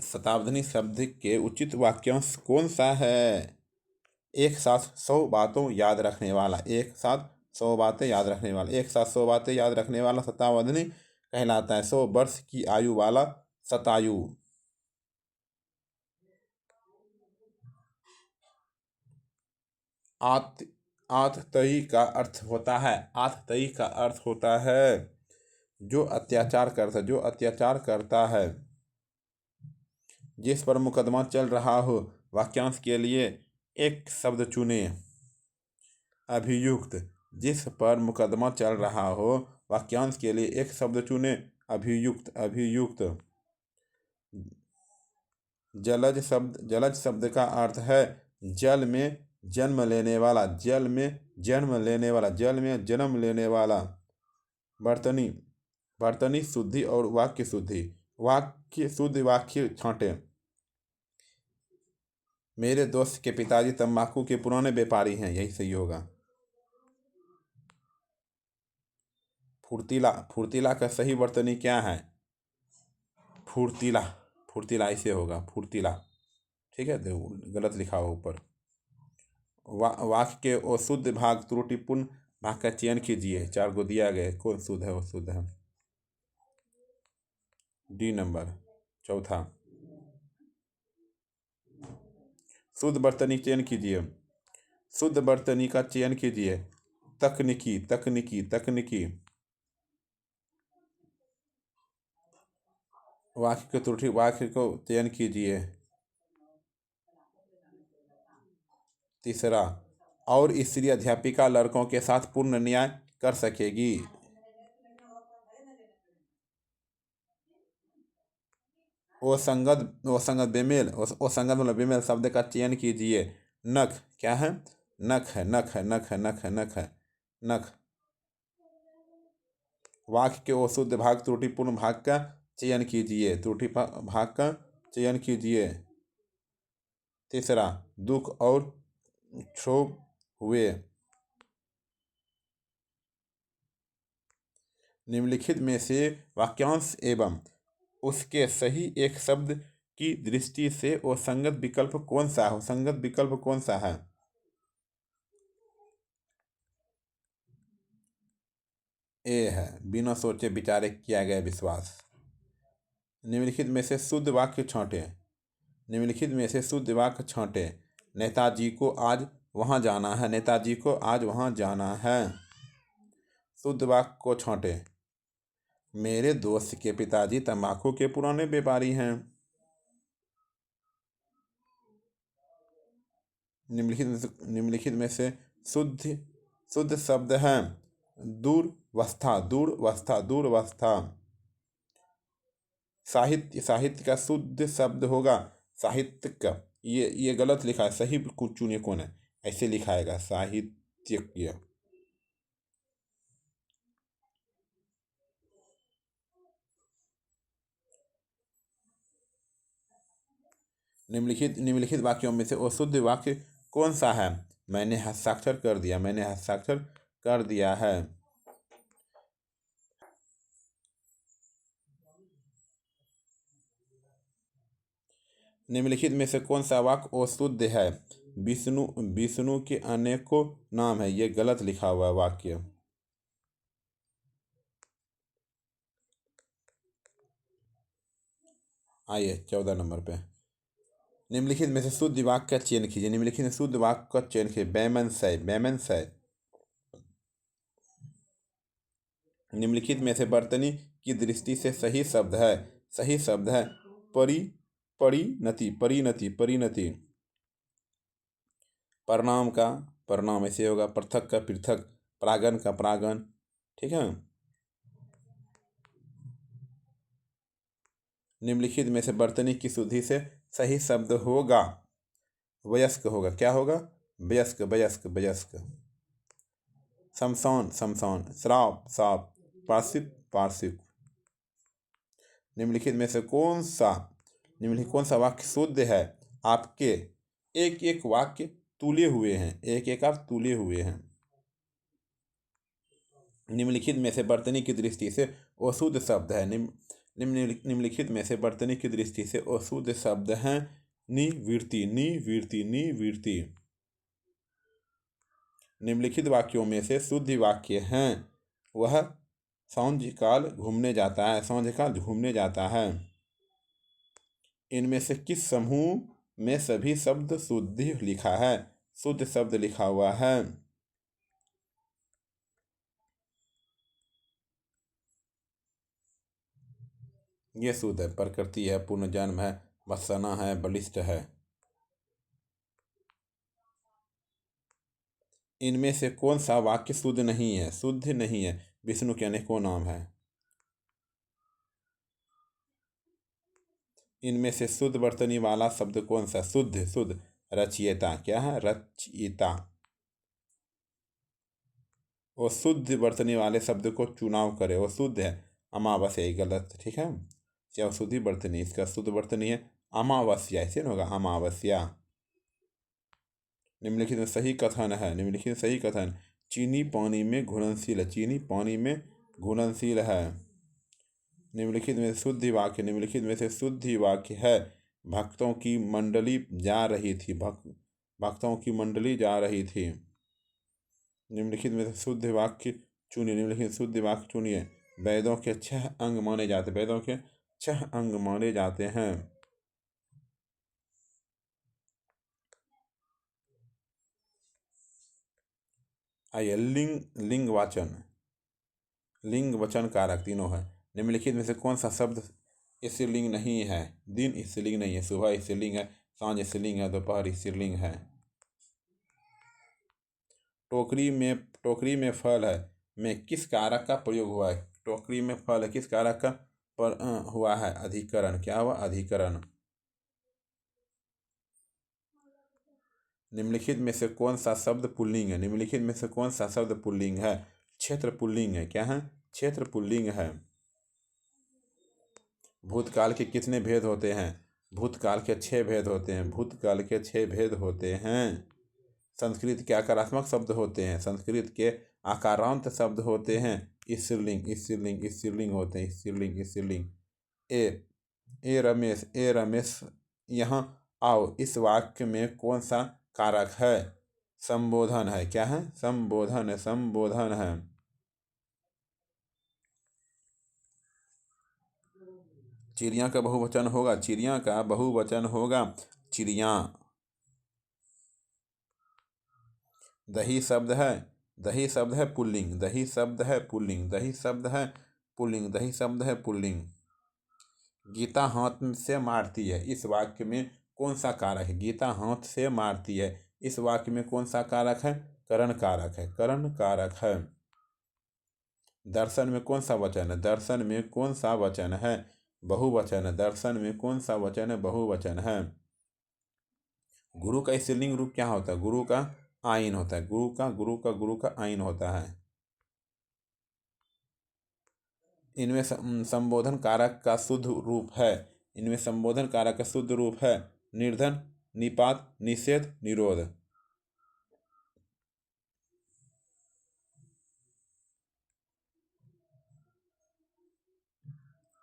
शतावधानी शब्द के उचित वाक्यांश कौन सा है? एक साथ 100 बातों याद रखने वाला। एक साथ 100 बातें याद रखने वाला। एक साथ 100 बातें याद रखने वाला शतावधानी कहलाता है। 100 वर्ष की आयु वाला शतायु। आततायी का अर्थ होता है, आततायी का अर्थ होता है जो अत्याचार करता, जो अत्याचार करता है। जिस पर मुकदमा चल रहा हो वाक्यांश के लिए एक शब्द चुने। अभियुक्त, जिस पर मुकदमा चल रहा हो वाक्यांश के लिए एक शब्द चुने। अभियुक्त, अभियुक्त। जलज शब्द का अर्थ है जल में जन्म लेने वाला, जल में जन्म लेने वाला, जल में जन्म लेने वाला। बर्तनी, बर्तनी शुद्धि और वाक्य शुद्धि। वाक्य शुद्ध वाक्य छांटे। मेरे दोस्त के पिताजी तंबाकू के पुराने व्यापारी हैं, यही सही होगा। फुर्तीला, फुर्तीला का सही वर्तनी क्या है? फुर्तीला, फुर्तीला ऐसे होगा, फुर्तीला। ठीक है, देखो गलत लिखा हो ऊपर। वाक्य के वो शुद्ध भाग त्रुटिपूर्ण भाग का चयन कीजिए। 4 को दिया गया, कौन शुद्ध है? वो शुद्ध है डी नंबर, चौथा। शुद्ध वर्तनी चयन कीजिए, शुद्ध वर्तनी का चयन कीजिए। तकनीकी, तकनीकी, तकनीकी। वाक्य के त्रुटि वाक्य को चयन कीजिए। तीसरा, और स्त्री अध्यापिका लड़कों के साथ पूर्ण न्याय कर सकेगी। वो संगत बेमेल, वो संगत मतलब बेमेल शब्द का चयन कीजिए। नख, क्या है? नख है, नख है, नख है, नख है, नख है, नख। वाक्य के वो शुद्ध भाग त्रुटिपूर्ण भाग का चयन कीजिए, त्रुटि भाग का चयन कीजिए। तीसरा, दुख और क्षोभ हुए। निम्नलिखित में से वाक्यांश एवं उसके सही एक शब्द की दृष्टि से वो संगत विकल्प कौन सा है? संगत विकल्प कौन सा है? ए है, बिना सोचे विचारे किया गया विश्वास। निम्नलिखित में से शुद्ध वाक्य छांटे। निम्नलिखित में से शुद्ध वाक्य छांटे। नेताजी को आज वहां जाना है, नेताजी को आज वहां जाना है। शुद्ध वाक्य को छांटे। मेरे दोस्त के पिताजी तंबाकू के पुराने व्यापारी हैं। निम्नलिखित में से शुद्ध शब्द है दूरवस्था, दूरवस्था, दूरवस्था। साहित्य, साहित्य का शुद्ध शब्द होगा साहित्यिक। ये गलत लिखा है, सही कुछ चुनिए कौन है। ऐसे लिखाएगा साहित्यिक। निम्नलिखित वाक्यों में से अशुद्ध वाक्य कौन सा है? मैंने हस्ताक्षर कर दिया, मैंने हस्ताक्षर कर दिया है। निम्नलिखित में से कौन सा वाक्य अशुद्ध है? विष्णु, विष्णु के अनेकों नाम है, ये गलत लिखा हुआ है वाक्य। आइए 14 नंबर पे। निम्नलिखित में से शुद्ध वाक्य का चयन कीजिए। निम्नलिखित में शुद्ध वाक्य का चयन कीजिए। वैमनस्य, वैमनस्य। निम्नलिखित में से वर्तनी की दृष्टि से सही शब्द है, सही शब्द है परिणति, परिणति, परिणति। परिणाम का परिणाम ऐसे होगा, पृथक का पृथक, परागण का परागण। ठीक है। निम्नलिखित में से वर्तनी की शुद्धि से सही शब्द होगा वयस्क होगा। क्या होगा? वयस्क, वयस्क, वयस्क। शमशान, शमशान। श्राप, श्राप। पार्श्विक, पार्श्विक। निम्नलिखित में से निम्नलिखित कौन सा वाक्य शुद्ध है? आपके एक एक वाक्य तुले हुए हैं, एक एक आप तुले हुए हैं। निम्नलिखित में से वर्तनी की दृष्टि से अशुद्ध शब्द है। निम्नलिखित में से वर्तनी की दृष्टि से अशुद्ध शब्द हैं निवृत्ति, निवृत्ति, निवृत्ति। निम्नलिखित वाक्यों में से शुद्ध वाक्य हैं वह सांझकाल घूमने जाता है, सांझकाल घूमने जाता है। इनमें से किस समूह में सभी शब्द शुद्ध लिखा है? शुद्ध शब्द लिखा हुआ है। ये शुद्ध है, प्रकृति है, पुनर्जन्म है, बसना है, बलिष्ठ है। इनमें से कौन सा वाक्य शुद्ध नहीं है? शुद्ध नहीं है। विष्णु के अनेकों नाम हैं। इनमें से शुद्ध वर्तनी वाला शब्द कौन सा? शुद्ध शुद्ध रचयिता क्या है? रचयिता। वो शुद्ध वर्तनी वाले शब्द को चुनाव करे, वो शुद्ध है। अमावस्या ये गलत, ठीक है। क्या शुद्धि वर्तनी, इसका शुद्ध वर्तनी है अमावस्या, ऐसे ना होगा अमावस्या। निम्नलिखित में सही कथन है, निम्नलिखित में सही कथन। चीनी पानी में घुलनशील है, चीनी पानी में घुलनशील है। निम्नलिखित में शुद्धि वाक्य, निम्नलिखित में से शुद्धि वाक्य है। भक्तों की मंडली जा रही थी, भक्तों की मंडली जा रही थी। निम्नलिखित में से शुद्ध वाक्य चुनिए, निम्नलिखित शुद्ध वाक्य चुनिए। वेदों के 6 अंग माने जाते, वेदों के 6 अंग माने जाते हैं। आइए, लिंग वाचन, लिंग वचन कारक तीनों है। निम्नलिखित में से कौन सा शब्द स्त्रीलिंग नहीं है? दिन स्त्रीलिंग नहीं है, सुबह स्त्रीलिंग है, सांझ स्त्रीलिंग है, दोपहर स्त्रीलिंग है। टोकरी में फल है में किस कारक का प्रयोग हुआ है? टोकरी में फल है किस कारक का हुआ है? अधिकरण। क्या हुआ? अधिकरण। निम्नलिखित में से कौन सा शब्द पुल्लिंग है? निम्नलिखित में से कौन सा शब्द पुल्लिंग है? क्षेत्र पुल्लिंग है। क्या है? क्षेत्र पुल्लिंग है। भूतकाल के कितने भेद होते हैं? भूतकाल के 6 भेद होते हैं, भूतकाल के 6 भेद होते हैं। संस्कृत के आकारात्मक शब्द होते हैं, संस्कृत के आकारांत शब्द होते हैं। स्त्रीलिंग, स्त्रीलिंग, स्त्रीलिंग होते हैं, स्त्रीलिंग, स्त्रीलिंग। ए रमेश, ए रमेश यहाँ आओ, इस वाक्य में कौन सा कारक है? संबोधन है। क्या है? संबोधन है, संबोधन है। चिड़िया का बहुवचन होगा, चिड़िया का बहुवचन होगा चिड़िया। दही शब्द है, दही शब्द है पुल्लिंग, दही शब्द है पुल्लिंग, दही शब्द है पुल्लिंग, दही शब्द है पुल्लिंग। गीता हाथ से मारती है, इस वाक्य में कौन सा कारक है? गीता हाथ से मारती है, इस वाक्य में कौन सा कारक है? करण कारक है, करण कारक है। दर्शन में कौन सा वचन है? दर्शन में कौन सा वचन है? बहुवचन है। दर्शन में कौन सा वचन है? बहुवचन है। गुरु का स्त्रीलिंग रूप क्या होता है? गुरु का आइन होता है, गुरु का आइन होता है। इनमें संबोधन कारक का शुद्ध रूप है, इनमें संबोधन कारक का शुद्ध रूप है निर्धन, निपात, निषेध, निरोध।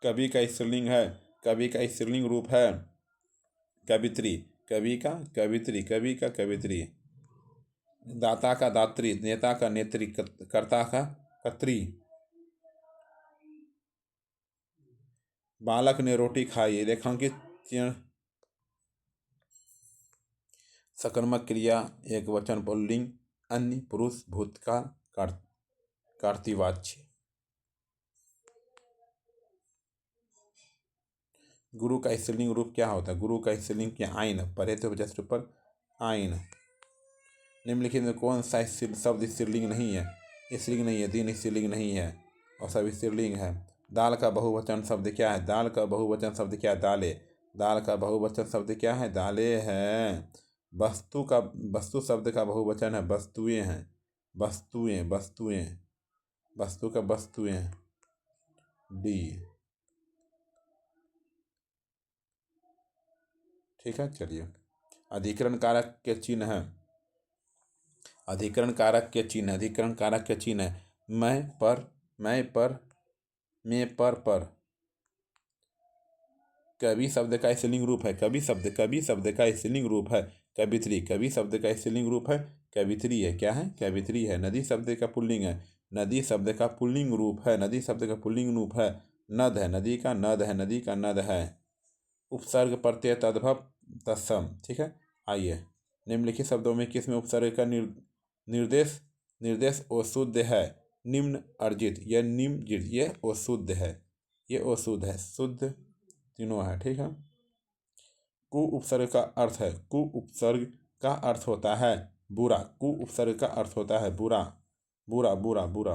कवि का स्त्रीलिंग है, कवि का स्त्रीलिंग रूप है कवित्री, कवि का कवित्री, कवि का कवित्री। दाता का दात्री, नेता का नेत्री, कर्ता का कत्री। बालक ने रोटी खाई, रेखांकित चिन्ह। सकर्मक क्रिया एक वचन पुल्लिंग, अन्य पुरुष, भूतकाल, कार्तिवाच्य। गुरु का स्त्रीलिंग रूप क्या होता है? गुरु का स्त्रीलिंग क्या? आइन। पढ़े थे जस्ट ऊपर, आइन। निम्नलिखित में कौन सा शब्द स्त्रीलिंग नहीं है? स्त्रीलिंग नहीं है, दिन स्त्रीलिंग नहीं है और सब स्त्रीलिंग है। दाल का बहुवचन शब्द क्या है? दाल का बहुवचन शब्द क्या है? दाले। दाल का बहुवचन शब्द क्या है? दाले है। वस्तु शब्द का बहुवचन है वस्तुएं हैं, वस्तुएं, वस्तुएं, वस्तु का वस्तुएं, डी। ठीक है, चलिए। अधिकरण कारक के चिन्ह है, अधिकरण कारक के चिन्ह, अधिकरण कारक के चिन्ह है मैं पर, मैं पर, में पर। कवि शब्द का स्त्रीलिंग रूप है, कवि शब्द का स्त्रीलिंग रूप है कवित्री, कवि शब्द का स्त्रीलिंग रूप है कवित्री है। क्या है? कवित्री है। नदी शब्द का पुल्लिंग है, नदी शब्द का पुल्लिंग रूप है, नदी शब्द का पुल्लिंग रूप है नद है, नदी का नद है, नदी का नद है। उपसर्ग प्रत्यय तद्भव तत्सम। ठीक है। आइए, निम्नलिखित शब्दों में किसमें उपसर्ग का निर्देश निर्देश अशुद्ध है? निम्न अर्जित, यह निम्न, ये अशुद्ध है, ये अशुद्ध है, शुद्ध तीनों है। ठीक है। कु उपसर्ग का अर्थ है, कु उपसर्ग का अर्थ होता है बुरा, कु उपसर्ग का अर्थ होता है बुरा, बुरा, बुरा, बुरा।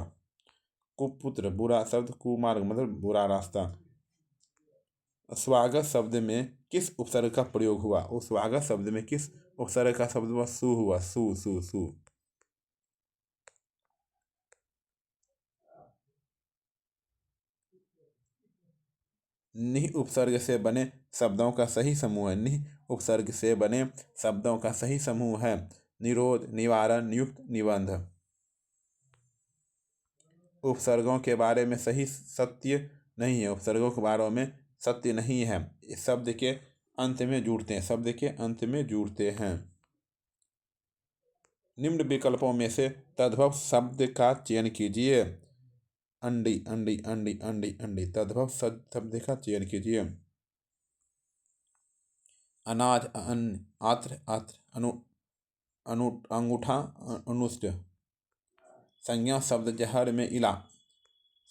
कुपुत्र बुरा शब्द, कुमार्ग मतलब बुरा रास्ता। स्वागत शब्द में किस उपसर्ग का प्रयोग हुआ? उस स्वागत शब्द में किस उपसर्ग का शब्द हुआ? सु हुआ, सु सु सु। निह उपसर्ग से बने शब्दों का सही समूह है। निह उपसर्ग से बने शब्दों का सही समूह है निरोध, निवारण, नियुक्त, निबंध। उपसर्गों के बारे में सही सत्य नहीं है। उपसर्गों के बारे में सत्य नहीं है। शब्द के अंत में जुड़ते हैं, शब्द के अंत में जुड़ते हैं। निम्न विकल्पों में से तद्भव शब्द का चयन कीजिए। अंडी, अंडी, अंडी, अंडी, अंडी। तद्भव शब्द का चयन कीजिए। अनाज, अन्न, आत्र, आत्र, अंगूठा, अनुष्ट। संज्ञा शब्द जहर में इला।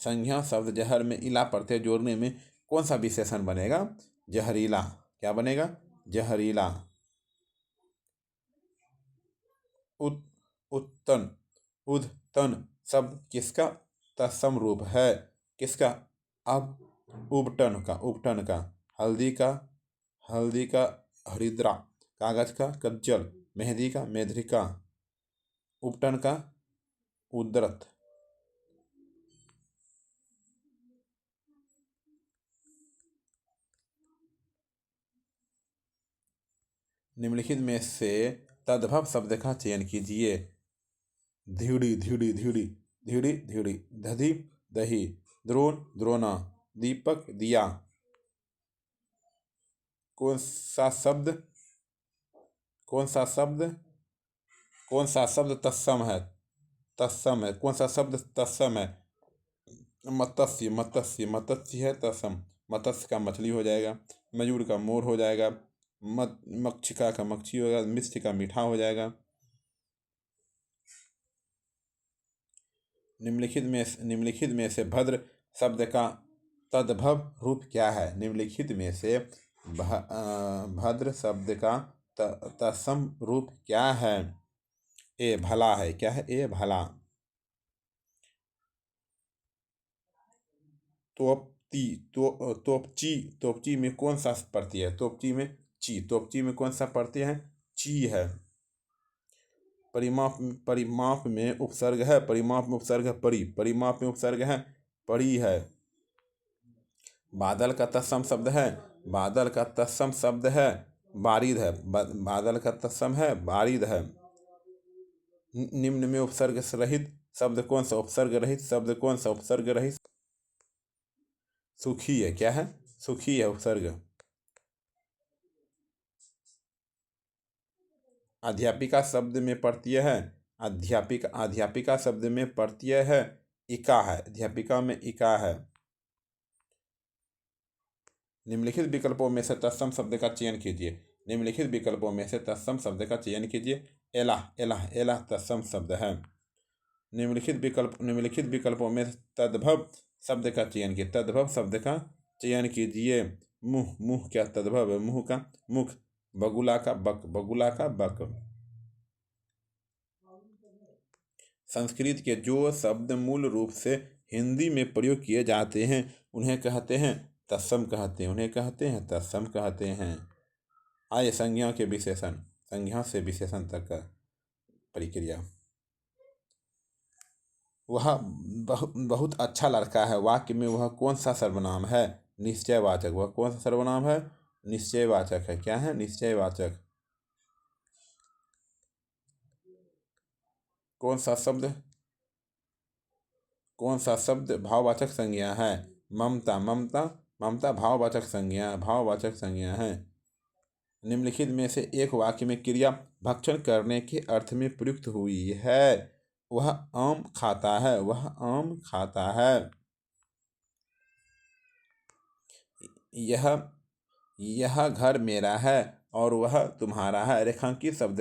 संज्ञा शब्द जहर में इला प्रत्यय जोड़ने में कौन सा विशेषण बनेगा? जहरीला। क्या बनेगा? जहरीला। उत्तन, उद्तन शब्द किसका तत्सम रूप है? किसका? अब उबटन का, उपटन का। हल्दी का, हल्दी का हरिद्रा। कागज का कज्जल। मेहंदी का मेधरिका। उपटन का उद्रत। निम्नलिखित में से तद्भव शब्द का चयन कीजिए। धीड़ी, धीड़ी, धीड़ी, धीड़ी, धीड़ी। दधी, दही। द्रोण, द्रोणा। दीपक, दिया। कौन सा शब्द कौन सा शब्द कौन सा शब्द तत्सम है? तत्सम है। कौन सा शब्द तत्सम है? मत्स्य, मत्स्य, मत्स्य है तत्सम। मत्स्य का मछली हो जाएगा। मयूर का मोर हो जाएगा। मक्षिका का मक्षी होगा। मिष्ट का मीठा हो जाएगा। निम्नलिखित में से भद्र शब्द का तद्भव रूप क्या है? निम्नलिखित में से भद्र शब्द का तत्सम रूप क्या है? ए भला है। क्या है? ए भला। तोपती, तोपची। तोपची में कौन सा प्रत्यय है? तोपची में ची। तोपची में कौन सा प्रत्यय है? ची है। परिमाप, परिमाप में उपसर्ग है। परिमाप में उपसर्ग है परी। परिमाप में उपसर्ग है परी है। बादल का तत्सम शब्द है। बादल का तत्सम शब्द है बारिद है। बादल का तत्सम है बारिद है। निम्न में उपसर्ग रहित शब्द कौन सा? उपसर्ग रहित शब्द कौन सा? उपसर्ग रहित सुखी है। क्या है? सुखी है उपसर्ग। अध्यापिका शब्द में प्रत्यय है। अध्यापिका शब्द में प्रत्यय है इका है। अध्यापिका में इका है। निम्नलिखित विकल्पों में से तत्सम शब्द का चयन कीजिए। निम्नलिखित विकल्पों में से तत्सम शब्द का चयन कीजिए। एला, एला, एला तत्सम शब्द है। निम्नलिखित विकल्पों में तद्भव शब्द का चयन कीजिए। तद्भव शब्द का चयन कीजिए। मुह, मुह क्या तद्भव है? मुह का मुख। बगुला का बक। बगुला का बक। संस्कृत के जो शब्द मूल रूप से हिंदी में प्रयोग किए जाते हैं उन्हें कहते हैं तत्सम कहते हैं। उन्हें कहते हैं तत्सम कहते हैं। आइए संज्ञा के विशेषण। संज्ञा से विशेषण तक का प्रक्रिया। वह बहुत अच्छा लड़का है वाक्य में वह कौन सा सर्वनाम है? निश्चयवाचक। वह कौन सा सर्वनाम है? निश्चयवाचक है। क्या है? निश्चयवाचक। कौन सा शब्द भाववाचक संज्ञा है? ममता, ममता, ममता भाववाचक संज्ञा, भाववाचक संज्ञा है। निम्नलिखित में से एक वाक्य में क्रिया भक्षण करने के अर्थ में प्रयुक्त हुई है। वह आम खाता है। वह आम खाता है। यह घर मेरा है और वह तुम्हारा है। रेखांकित शब्द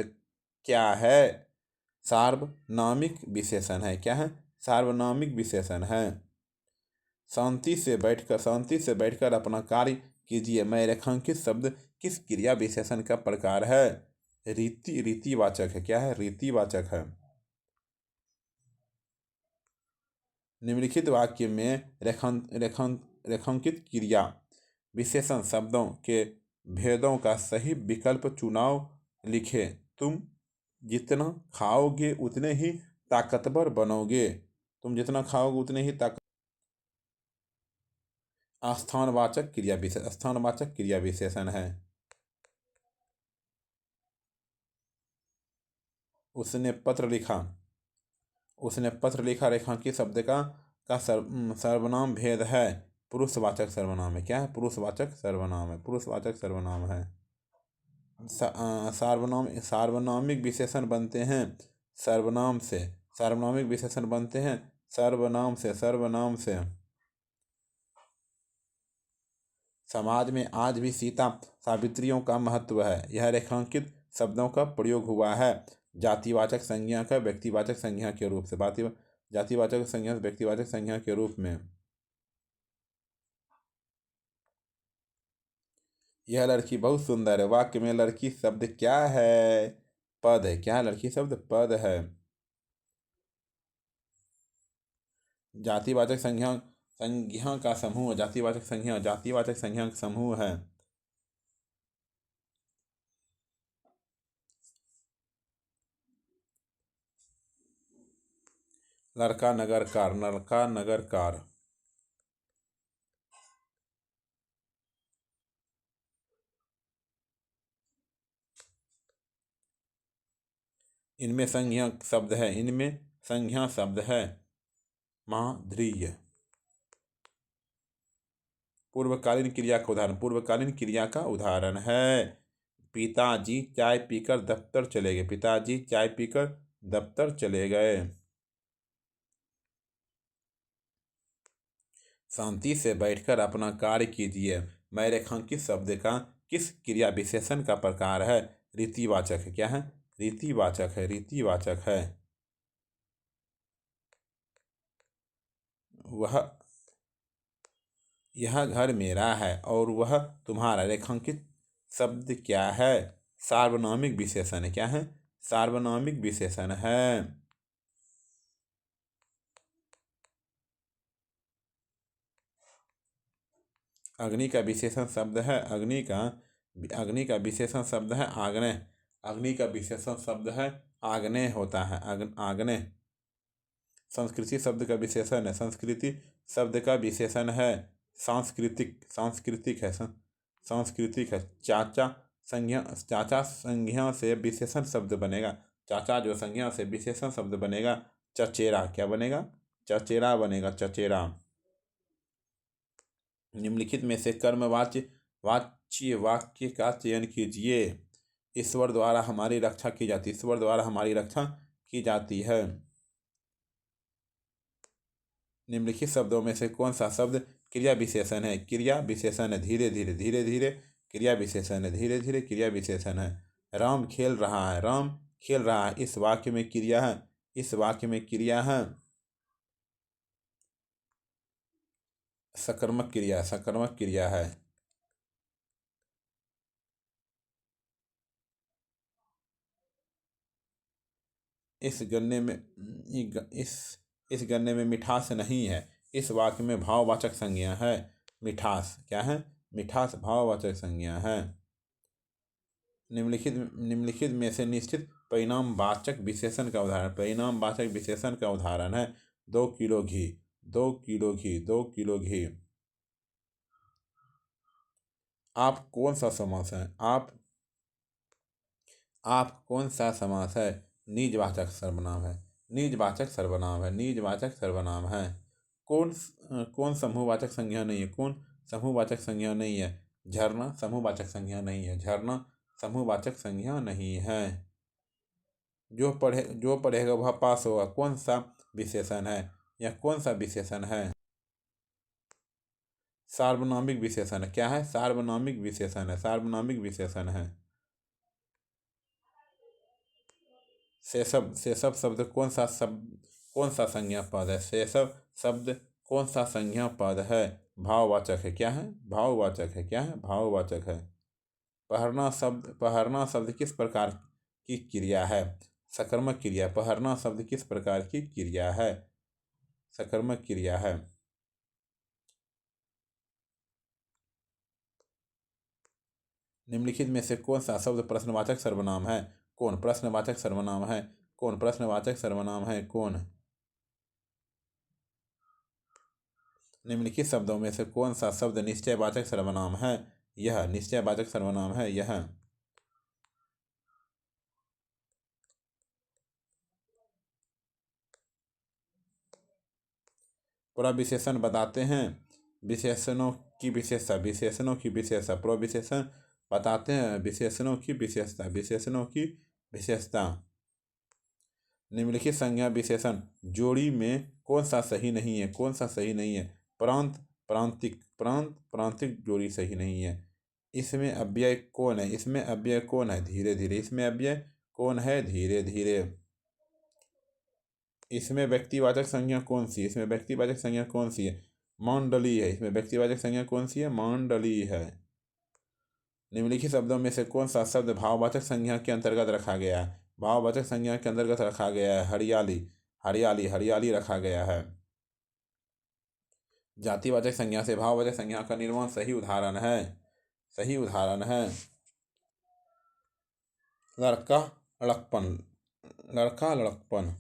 क्या है? सार्वनामिक विशेषण है। क्या है? सार्वनामिक विशेषण है। शांति से बैठकर अपना कार्य कीजिए। मैं रेखांकित शब्द किस क्रिया विशेषण का प्रकार है? रीतिवाचक है। क्या है? रीतिवाचक है। निम्नलिखित वाक्य में रेखांकित क्रिया विशेषण शब्दों के भेदों का सही विकल्प चुनाव लिखे। तुम जितना खाओगे उतने ही ताकतवर बनोगे। तुम जितना खाओगे उतने ही स्थानवाचक क्रिया विशेषण, स्थानवाचक क्रिया विशेषण है। उसने पत्र लिखा, उसने पत्र लिखा रेखांकित शब्द का सर्वनाम भेद है। पुरुषवाचक सर्वनाम है। क्या है? पुरुषवाचक सर्वनाम है। पुरुषवाचक सर्वनाम है। सार्वनामिक विशेषण बनते हैं सर्वनाम से। सार्वनामिक विशेषण बनते हैं सर्वनाम से। सर्वनाम से। समाज में आज भी सीता सावित्रियों का महत्व है। यह रेखांकित शब्दों का प्रयोग हुआ है जातिवाचक संज्ञा का व्यक्तिवाचक संज्ञा के रूप से। जातिवाचक संज्ञा व्यक्तिवाचक संज्ञा के रूप में। यह लड़की बहुत सुंदर है। वाक्य में लड़की शब्द क्या है? पद है। क्या है? लड़की शब्द पद है। जातिवाचक संज्ञा का समूह। जातिवाचक संज्ञा का समूह है। लड़का नगरकार। लड़का नगरकार। इनमें संज्ञा शब्द है। इनमें संज्ञा शब्द है माधुर्य। पूर्वकालीन क्रिया का उदाहरण। पूर्वकालीन क्रिया का उदाहरण है पिताजी चाय पीकर दफ्तर चले गए। पिताजी चाय पीकर दफ्तर चले गए। शांति से बैठकर अपना कार्य कीजिए। मैं रेखांकित शब्द का किस क्रिया विशेषण का प्रकार है? रीतिवाचक है। क्या है? रीतिवाचक है। रीतिवाचक है। यह घर मेरा है और वह तुम्हारा। रेखांकित शब्द क्या है? सार्वनामिक विशेषण है। क्या है? सार्वनामिक विशेषण है। अग्नि का विशेषण शब्द है अग्नि का विशेषण शब्द है आग्नेय। अग्नि का विशेषण शब्द है आग्नेय होता है। आग्नेय। संस्कृति शब्द का विशेषण है। संस्कृति शब्द का विशेषण है सांस्कृतिक। सांस्कृतिक है। सांस्कृतिक है। चाचा संज्ञा से विशेषण शब्द बनेगा। चाचा जो संज्ञा से विशेषण शब्द बनेगा चचेरा। क्या बनेगा? चचेरा बनेगा। चचेरा। निम्नलिखित में से वाच्य वाक्य का चयन कीजिए। ईश्वर द्वारा हमारी रक्षा की जाती। ईश्वर द्वारा हमारी रक्षा की जाती है। निम्नलिखित शब्दों में से कौन सा शब्द क्रिया विशेषण है? क्रिया विशेषण है धीरे धीरे। धीरे धीरे क्रिया विशेषण है। धीरे धीरे क्रिया विशेषण है। राम खेल रहा है। राम खेल रहा है। इस वाक्य में क्रिया है। इस वाक्य में क्रिया है सकर्मक क्रिया। सकर्मक क्रिया है। इस गन्ने में इस गन्ने में मिठास नहीं है। इस वाक्य में भाववाचक संज्ञा है मिठास। क्या है? मिठास भाववाचक संज्ञा है। निम्नलिखित में से निश्चित परिणामवाचक विशेषण का उदाहरण। परिणामवाचक विशेषण का उदाहरण है 2 किलो घी। 2 किलो घी। 2 किलो घी। आप कौन सा समास है? आप कौन सा समास है? निजवाचक सर्वनाम है। निजवाचक सर्वनाम है। निजवाचक सर्वनाम है। कौन समूहवाचक संज्ञा नहीं है? कौन समूहवाचक संज्ञा नहीं है? झरना समूहवाचक संज्ञा नहीं है। झरना समूहवाचक संज्ञा नहीं है। जो पढ़ेगा वह पास होगा। कौन सा विशेषण है? यह कौन सा विशेषण है? सार्वनामिक विशेषण है। क्या है? सार्वनामिक विशेषण है। सार्वनामिक विशेषण है। सेसव शब्द कौन सा संज्ञा पद है? सेसव शब्द कौन सा संज्ञा पद है? भाववाचक है। क्या है? भाववाचक है। क्या है? भाववाचक है। पहरना शब्द किस प्रकार की क्रिया है? सकर्मक क्रिया। पहरना शब्द किस प्रकार की क्रिया है? सकर्मक क्रिया है। निम्नलिखित में से कौन सा शब्द प्रश्नवाचक सर्वनाम है? कौन प्रश्नवाचक सर्वनाम है? कौन प्रश्नवाचक सर्वनाम है? कौन? निम्नलिखित शब्दों में से कौन सा शब्द निश्चयवाचक सर्वनाम है? यह निश्चयवाचक सर्वनाम है। यह प्रविशेषण बताते हैं विशेषणों की विशेषता। विशेषणों की विशेषता। प्रविशेषण बताते हैं विशेषणों की विशेषता। विशेषणों की विशेषता। निम्नलिखित संज्ञा विशेषण जोड़ी में कौन सा सही नहीं है? कौन सा सही नहीं है? प्रांत, प्रांतिक। प्रांत, प्रांतिक जोड़ी सही नहीं है। इसमें अव्यय कौन है? इसमें अव्यय कौन है? धीरे धीरे। इसमें अव्यय कौन है? धीरे धीरे। इसमें व्यक्तिवाचक संज्ञा कौन सी है? इसमें व्यक्तिवाचक संज्ञा कौन सी है? मंडली है। इसमें व्यक्तिवाचक संज्ञा कौन सी है? मंडली है। निम्नलिखित शब्दों में से कौन सा शब्द भाववाचक संज्ञा के अंतर्गत रखा गया है? भाववाचक संज्ञा के अंतर्गत रखा गया है हरियाली। हरियाली, हरियाली रखा गया है। जातिवाचक संज्ञा से भाववाचक संज्ञा का निर्माण सही उदाहरण है। सही उदाहरण है लड़का, लड़कपन। लड़का, लड़कपन।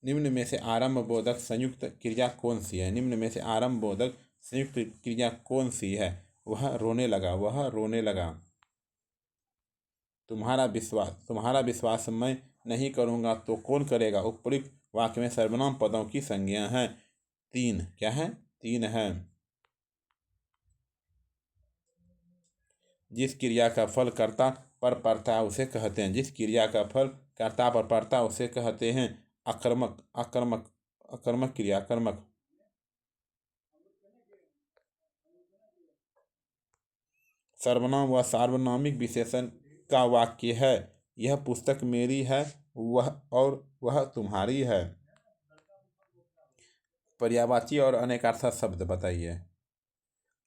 निम्न में से आरंभ बोधक संयुक्त क्रिया कौन सी है? निम्न में से आरंभ बोधक संयुक्त क्रिया कौन सी है? वह रोने लगा। वह रोने लगा। तुम्हारा विश्वास मैं नहीं करूँगा तो कौन करेगा? उपयुक्त वाक्य में सर्वनाम पदों की संज्ञा है तीन। क्या है? तीन है। जिस क्रिया का फल कर्ता पर पड़ता है उसे कहते हैं। जिस क्रिया का फल कर्ता पर पड़ता है उसे कहते हैं अकर्मक। अकर्मक, अकर्मक क्रिया। कर्मक। सर्वनाम व सार्वनामिक विशेषण का वाक्य है यह पुस्तक मेरी है वह तुम्हारी है। पर्यायवाची और अनेकार्थक शब्द बताइए।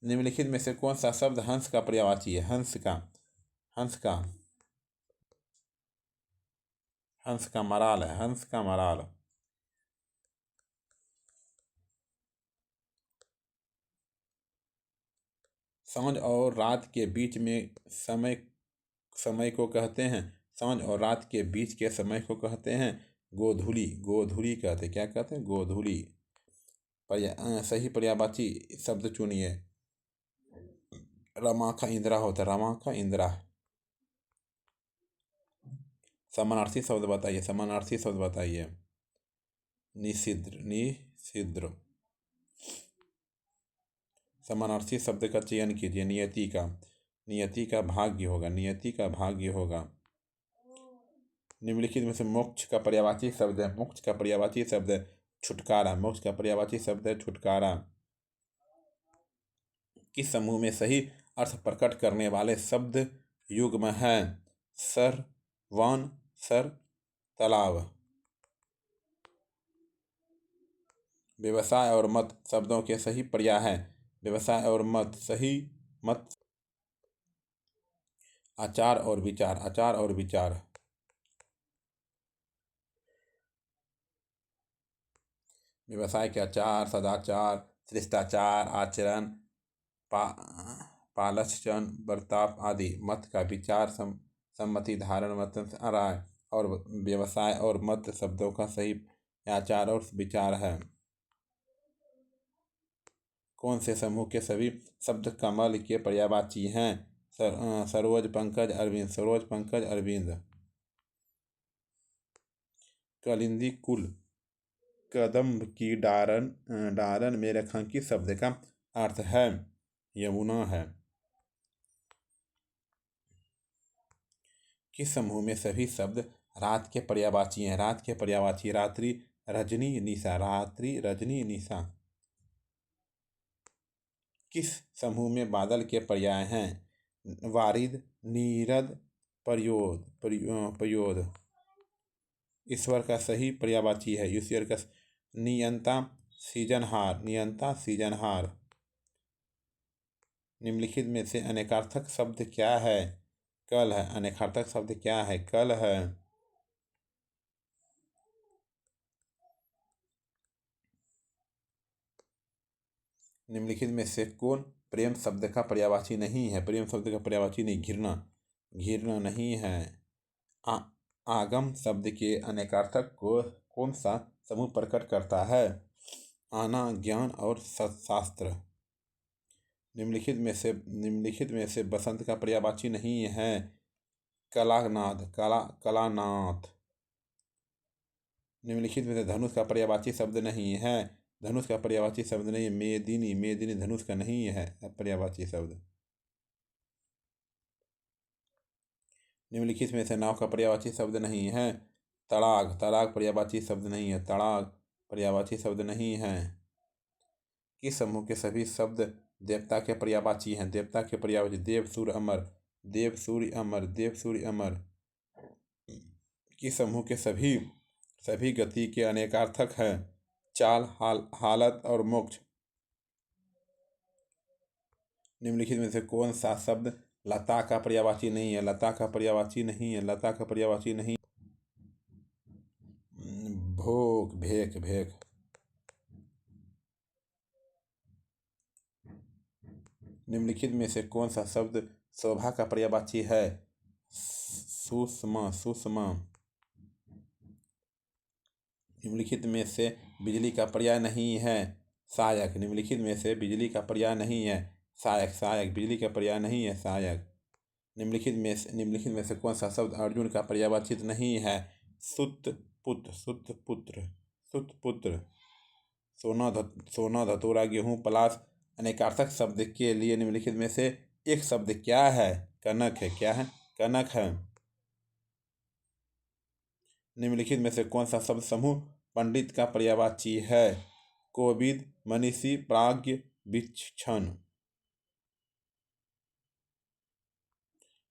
निम्नलिखित में से कौन सा शब्द हंस का पर्यायवाची है? हंस का। हंस का। हंस का मराल है। हंस का मराल। सांझ और रात के बीच में समय को कहते हैं। सांझ और रात के बीच के समय को कहते हैं गोधूली। गोधूली कहते। क्या कहते हैं? गोधूली। सही पर्यायवाची शब्द चुनिए। रमा का इंदिरा होता है। रमा का इंदिरा। समानार्थी शब्द बताइए। समानार्थी शब्द बताइए। निषिद्र। निषिद्र। समानार्थी शब्द का चयन कीजिए। नियति का। नियति का भाग्य होगा। नियति का भाग्य होगा। निम्नलिखित में से मोक्ष का पर्यायवाची शब्द है। मोक्ष का पर्यायवाची शब्द है छुटकारा। मोक्ष का पर्यायवाची शब्द है छुटकारा। किस समूह में सही अर्थ प्रकट करने वाले शब्द युग्म हैं? सर, वन, सर, तालाब। व्यवसाय और मत शब्दों के सही पर्याय हैं। व्यवसाय और मत। सही मत। आचार और विचार। आचार और विचार। व्यवसाय के आचार सदाचार, शिष्टाचार, आचरण, पा पालचरण, बर्ताव आदि। मत का विचार, सम्मति, धारण, मत, राय। और व्यवसाय और मत शब्दों का सही आचार और विचार है। कौन से समूह के सभी शब्द कमल के पर्यायवाची हैं? सरोज, पंकज, अरविंद। सरोज, पंकज, अरविंद। कालिंदी कुल। कदम्ब की डारन में रेखांकित शब्द का अर्थ है यमुना है। किस समूह में सभी शब्द रात के पर्यायवाची हैं? रात के पर्यायवाची रात्रि, रजनी, निशा। रात्रि, रजनी, निशा। किस समूह में बादल के पर्याय हैं? वारिद, नीरद, प्रयोद। ईश्वर का सही पर्यायवाची है ईश्वर का नियंता, सृजनहार। नियंता, सृजनहार। निम्नलिखित में से अनेकार्थक शब्द क्या है? कल है। अनेकार्थक शब्द क्या है? कल है। निम्नलिखित में से कौन प्रेम शब्द का पर्यायवाची नहीं है? प्रेम शब्द का पर्यायवाची नहीं, घृणा। घृणा नहीं है। आ, आगम शब्द के अनेकार्थक को कौन सा समूह प्रकट करता है? आना, ज्ञान और शास्त्र। निम्नलिखित में से बसंत का पर्यायवाची नहीं है। कलानाथ। निम्नलिखित में से धनुष का पर्यायवाची शब्द नहीं है। धनुष का पर्यायवाची शब्द नहीं है। मेदिनी धनुष का नहीं है पर्यायवाची शब्द। निम्नलिखित में से नाव का पर्यायवाची शब्द नहीं है। तड़ाग पर्यायवाची शब्द नहीं है। तड़ाग पर्यायवाची शब्द नहीं है। किस समूह के सभी शब्द देवता के पर्यायवाची हैं? देवता के पर्यायवाची देव, सूर्य, अमर। देव, सूर्य, अमर। देव, सूर्य, अमर। किस समूह के सभी गति के अनेकार्थक हैं? चाल, हालत और मोक्ष। निम्नलिखित में से कौन सा शब्द लता का पर्यायवाची नहीं है? लता का पर्यायवाची नहीं है। लता का पर्यायवाची नहीं। भेक। निम्नलिखित में से कौन सा शब्द शोभा का पर्यायवाची है? सुषमा। निम्नलिखित में से बिजली का पर्याय नहीं है। सहायक। निम्नलिखित में से बिजली का पर्याय नहीं है। सहायक। बिजली का पर्याय नहीं है सहायक। निम्नलिखित में से कौन सा शब्द अर्जुन का पर्यायवाची नहीं है? सुतपुत्र। सोना, धतूरा, गेहूं, पलाश। अनेकार्थक शब्द के लिए निम्नलिखित में से एक शब्द क्या है? कनक है। क्या है? कनक है। निम्नलिखित में से कौन सा शब्द समूह पंडित का पर्यायवाची है? कोविद, मनीषी, प्राज्ञ, विचक्षण।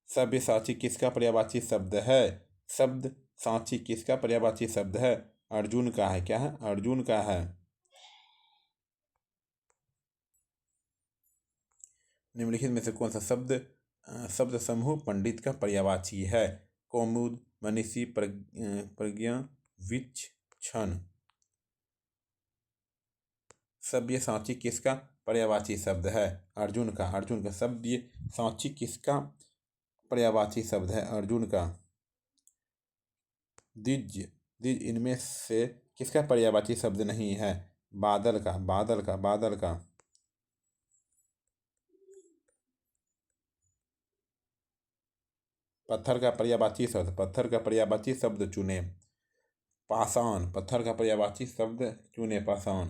सब्यसाची किसका पर्यायवाची शब्द है? शब्द साची किसका पर्यायवाची शब्द है? अर्जुन का है। क्या है? अर्जुन का है। निम्नलिखित में से कौन सा शब्द समूह पंडित का पर्यायवाची है? कौमुद, मनीषी, प्रज्ञा, विचक्षण। सब्यसाची किसका पर्यायवाची शब्द है? अर्जुन का। सब्यसाची किसका पर्यायवाची शब्द है? अर्जुन का। द्विज इनमें से किसका पर्यायवाची शब्द नहीं है? बादल का। पत्थर का पर्यायवाची शब्द चुने। पाषाण। पत्थर का पर्यायवाची शब्द चुने। पाषाण।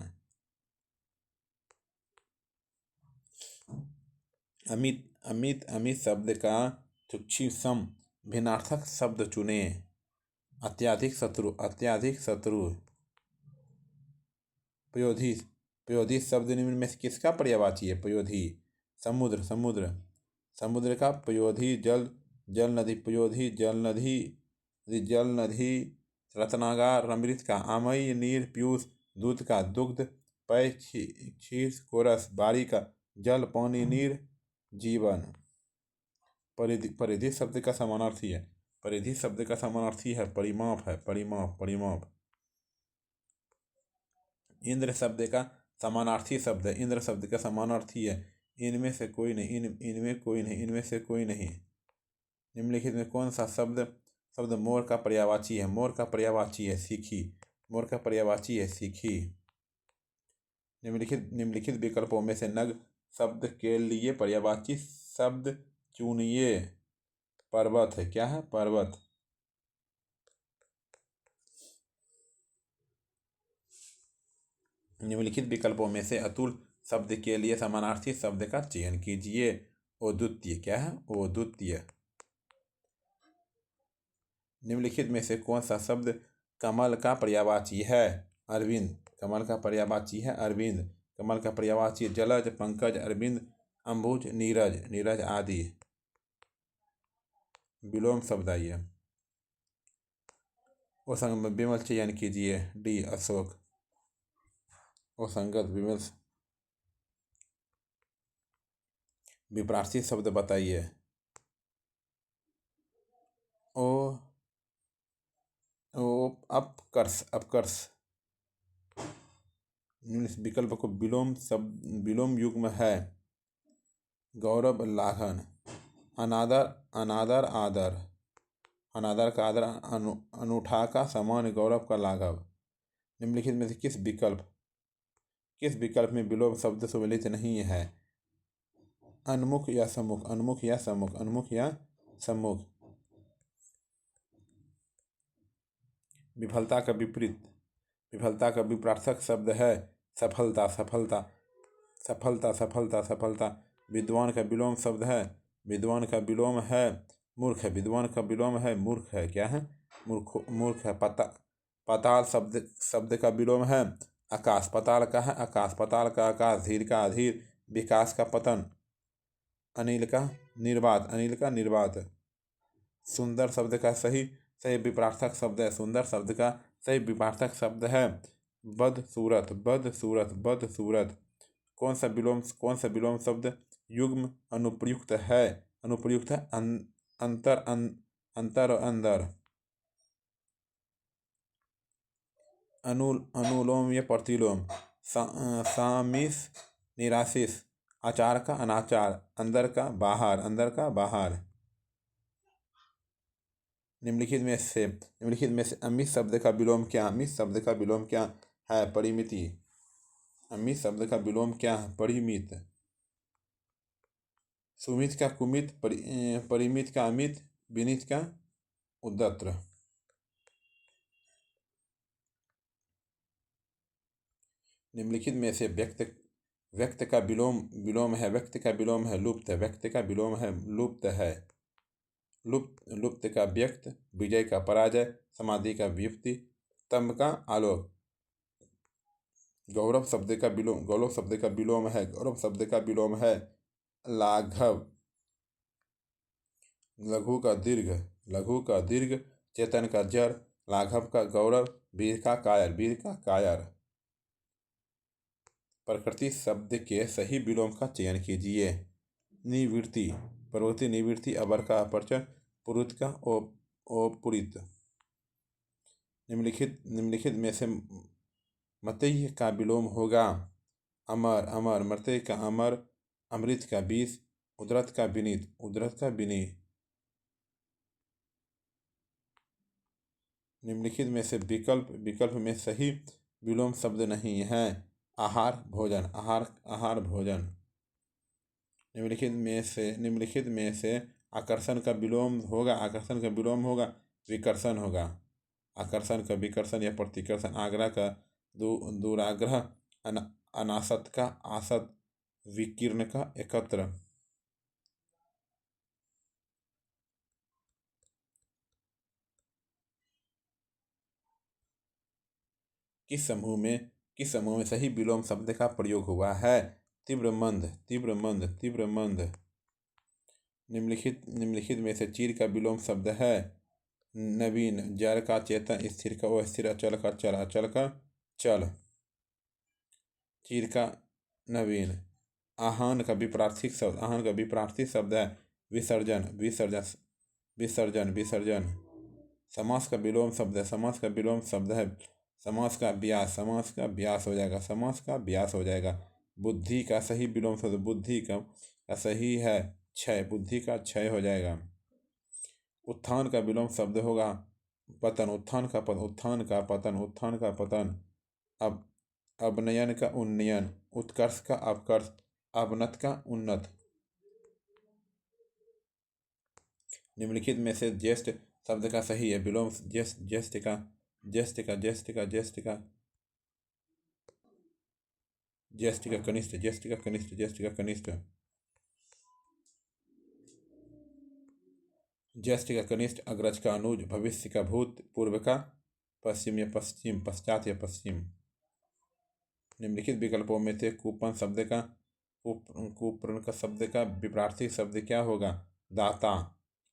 अमित शब्द का सूक्ष्म भिन्नार्थक शब्द चुने। अत्यधिक शत्रु। पयोधी शब्द निम्न में से किसका पर्यायवाची है? पयोधी। समुद्र का पयोधी। जल नदी। पयोधी जल नदी। रत्नागार। अमृत का आमय। नीर पीयूष। दूध का दुग्ध। पय क्षीर कोरस। बारी का जल, पानी, नीर, जीवन। परिधि शब्द का समानार्थी है। परिमाप। इंद्र शब्द का समानार्थी शब्द है। इंद्र शब्द का समानार्थी है। इनमें से कोई नहीं। इनमें से कोई नहीं। निम्नलिखित में कौन सा शब्द मोर का पर्यायवाची है? मोर का पर्यायवाची है सीखी। निम्नलिखित विकल्पों में से नग शब्द के लिए पर्यायवाची शब्द चुनिए। पर्वत है। क्या है? पर्वत। निम्नलिखित विकल्पों में से अतुल शब्द के लिए समानार्थी शब्द का चयन कीजिए। अद्वितीय। क्या है? अद्वितीय। निम्नलिखित में से कौन सा शब्द कमल का पर्यायवाची है? अरविंद। कमल का पर्यायवाची है अरविंद। कमल का पर्यायवाची जलज, पंकज, अरविंद, अम्बुज, नीरज आदि। विलोम शब्द आइए। विमल चयन कीजिए। डी, अशोक। संगत विमल। विपरार्थी शब्द बताइए। ओ ओ अपकर्ष अपकर्ष। निम्न विकल्प को विलोम शब्द विलोम युग्म है। गौरव लाघन। अनादर अनादर आदर। अनादर का आदर, अनूठा का सामान्य, गौरव का लाघव। निम्नलिखित में से किस विकल्प में विलोम शब्द सुमेलित नहीं है? अनमुख या सम्मुख, अनमुख या सम्मुख, अनमुख या सम्मुख। विफलता का विपरीत, विफलता का विपरीतार्थक शब्द है सफलता, सफलता, सफलता, सफलता, सफलता। विद्वान का विलोम शब्द है, विद्वान का विलोम है मूर्ख है, विद्वान का विलोम है मूर्ख है। क्या है? मूर्ख, मूर्ख है। पाताल शब्द का विलोम है आकाश, पाताल का है आकाश, पाताल का आकाश। धीर का अधीर, विकास का पतन। अनिल का निर्वात, अनिल का निर्वात। सुंदर शब्द का सही सही विपरीतार्थक शब्द है, सुंदर शब्द का सही विपरीतार्थक शब्द है बदसूरत, बदसूरत, बदसूरत। कौन सा विलोम शब्द युग्म अनुप्रयुक्त है? अनुप्रयुक्त है अंतर, अंतर और अंदर। अनुलोम या प्रतिलोम। सामिस, निराशिस। आचार का अनाचार, अंदर का बाहर, अंदर का बाहर। निम्नलिखित में से अमित शब्द का विलोम क्या? अमित शब्द का विलोम क्या है? परिमिति। अमित शब्द का विलोम क्या है? परिमित। सुमित का कुमित, परिमित का अमित, विनीत का उद्दत्र। निम्नलिखित में से व्यक्त का विलोम है, व्यक्त का विलोम है लुप्त, व्यक्त का विलोम है लुप्त है। लुप्त का व्यक्त, विजय का पराजय, समाधि का व्युत्पत्ति, स्तंभ का आलोक। गौरव शब्द का विलोम, गौरव शब्द का विलोम है, गौरव शब्द का विलोम है लाघव। लघु का दीर्घ, लघु का दीर्घ, चेतन का जड़, लाघव का गौरव, वीर का कायर, वीर का कायर। प्रकृति शब्द के सही विलोम का चयन कीजिए। निवृत्ति, प्रवृत्ति, निवृत्ति। अबर का अपरचन, पुरुत का ओपुरित। निम्नलिखित में से मतेय का विलोम होगा अमर, अमर। मृत्यु का अमर, अमृत का विष, उदरत का विनीत, उदरत का विनी। निम्नलिखित में से विकल्प में सही विलोम शब्द नहीं है। आहार, भोजन, आहार, आहार, भोजन। निम्नलिखित में से आकर्षण का विलोम होगा, आकर्षण का विलोम होगा विकर्षण होगा। आकर्षण का विकर्षण या प्रतिकर्षण। आग्रह का दुराग्रह, अनासत का आसत, विकीर्ण का एकत्र। किस समूह में सही विलोम शब्द का प्रयोग हुआ है? तीव्र मंद, तीव्र मंद, तीव्र मंद। निम्नलिखित में से चीर का विलोम शब्द है नवीन। जड़ का चेतन, स्थिर का अस्थिर, अचल का चल, अचल का चल। चीर का नवीन। आहान का विपरीतार्थक शब्द, आहान का विपरीतार्थक शब्द है विसर्जन, विसर्जन, विसर्जन, विसर्जन। समास का विलोम शब्द है, समास का विलोम शब्द है समास का व्यास, समास का व्यास हो जाएगा, समास का व्यास हो जाएगा। बुद्धि का सही विलोम शब्द, बुद्धि का सही है क्षय, बुद्धि का क्षय हो जाएगा। उत्थान का विलोम शब्द होगा पतन, उत्थान का पतन, उत्थान का पतन, उत्थान का पतन। अब अवनयन का उन्नयन, उत्कर्ष का अपकर्ष, अवनत का उन्नत। निम्नलिखित में से ज्येष्ठ शब्द का सही है विलोम। ज्येष्ठ का, ज्येष्ठ का, ज्येष्ठ का, ज्येष्ठ का, ज्येष्ठ का कनिष्ठ, ज्येष्ठ का कनिष्ठ, ज्येष्ठ का कनिष्ठ। ज्येष्ठ का कनिष्ठ, अग्रज का अनुज, भविष्य का भूत, पूर्व का पश्चिम या पश्चिम, पश्चात या पश्चिम। निम्नलिखित विकल्पों में से कूपन शब्द का कूपन का शब्द का विपरीतार्थक शब्द क्या होगा? दाता,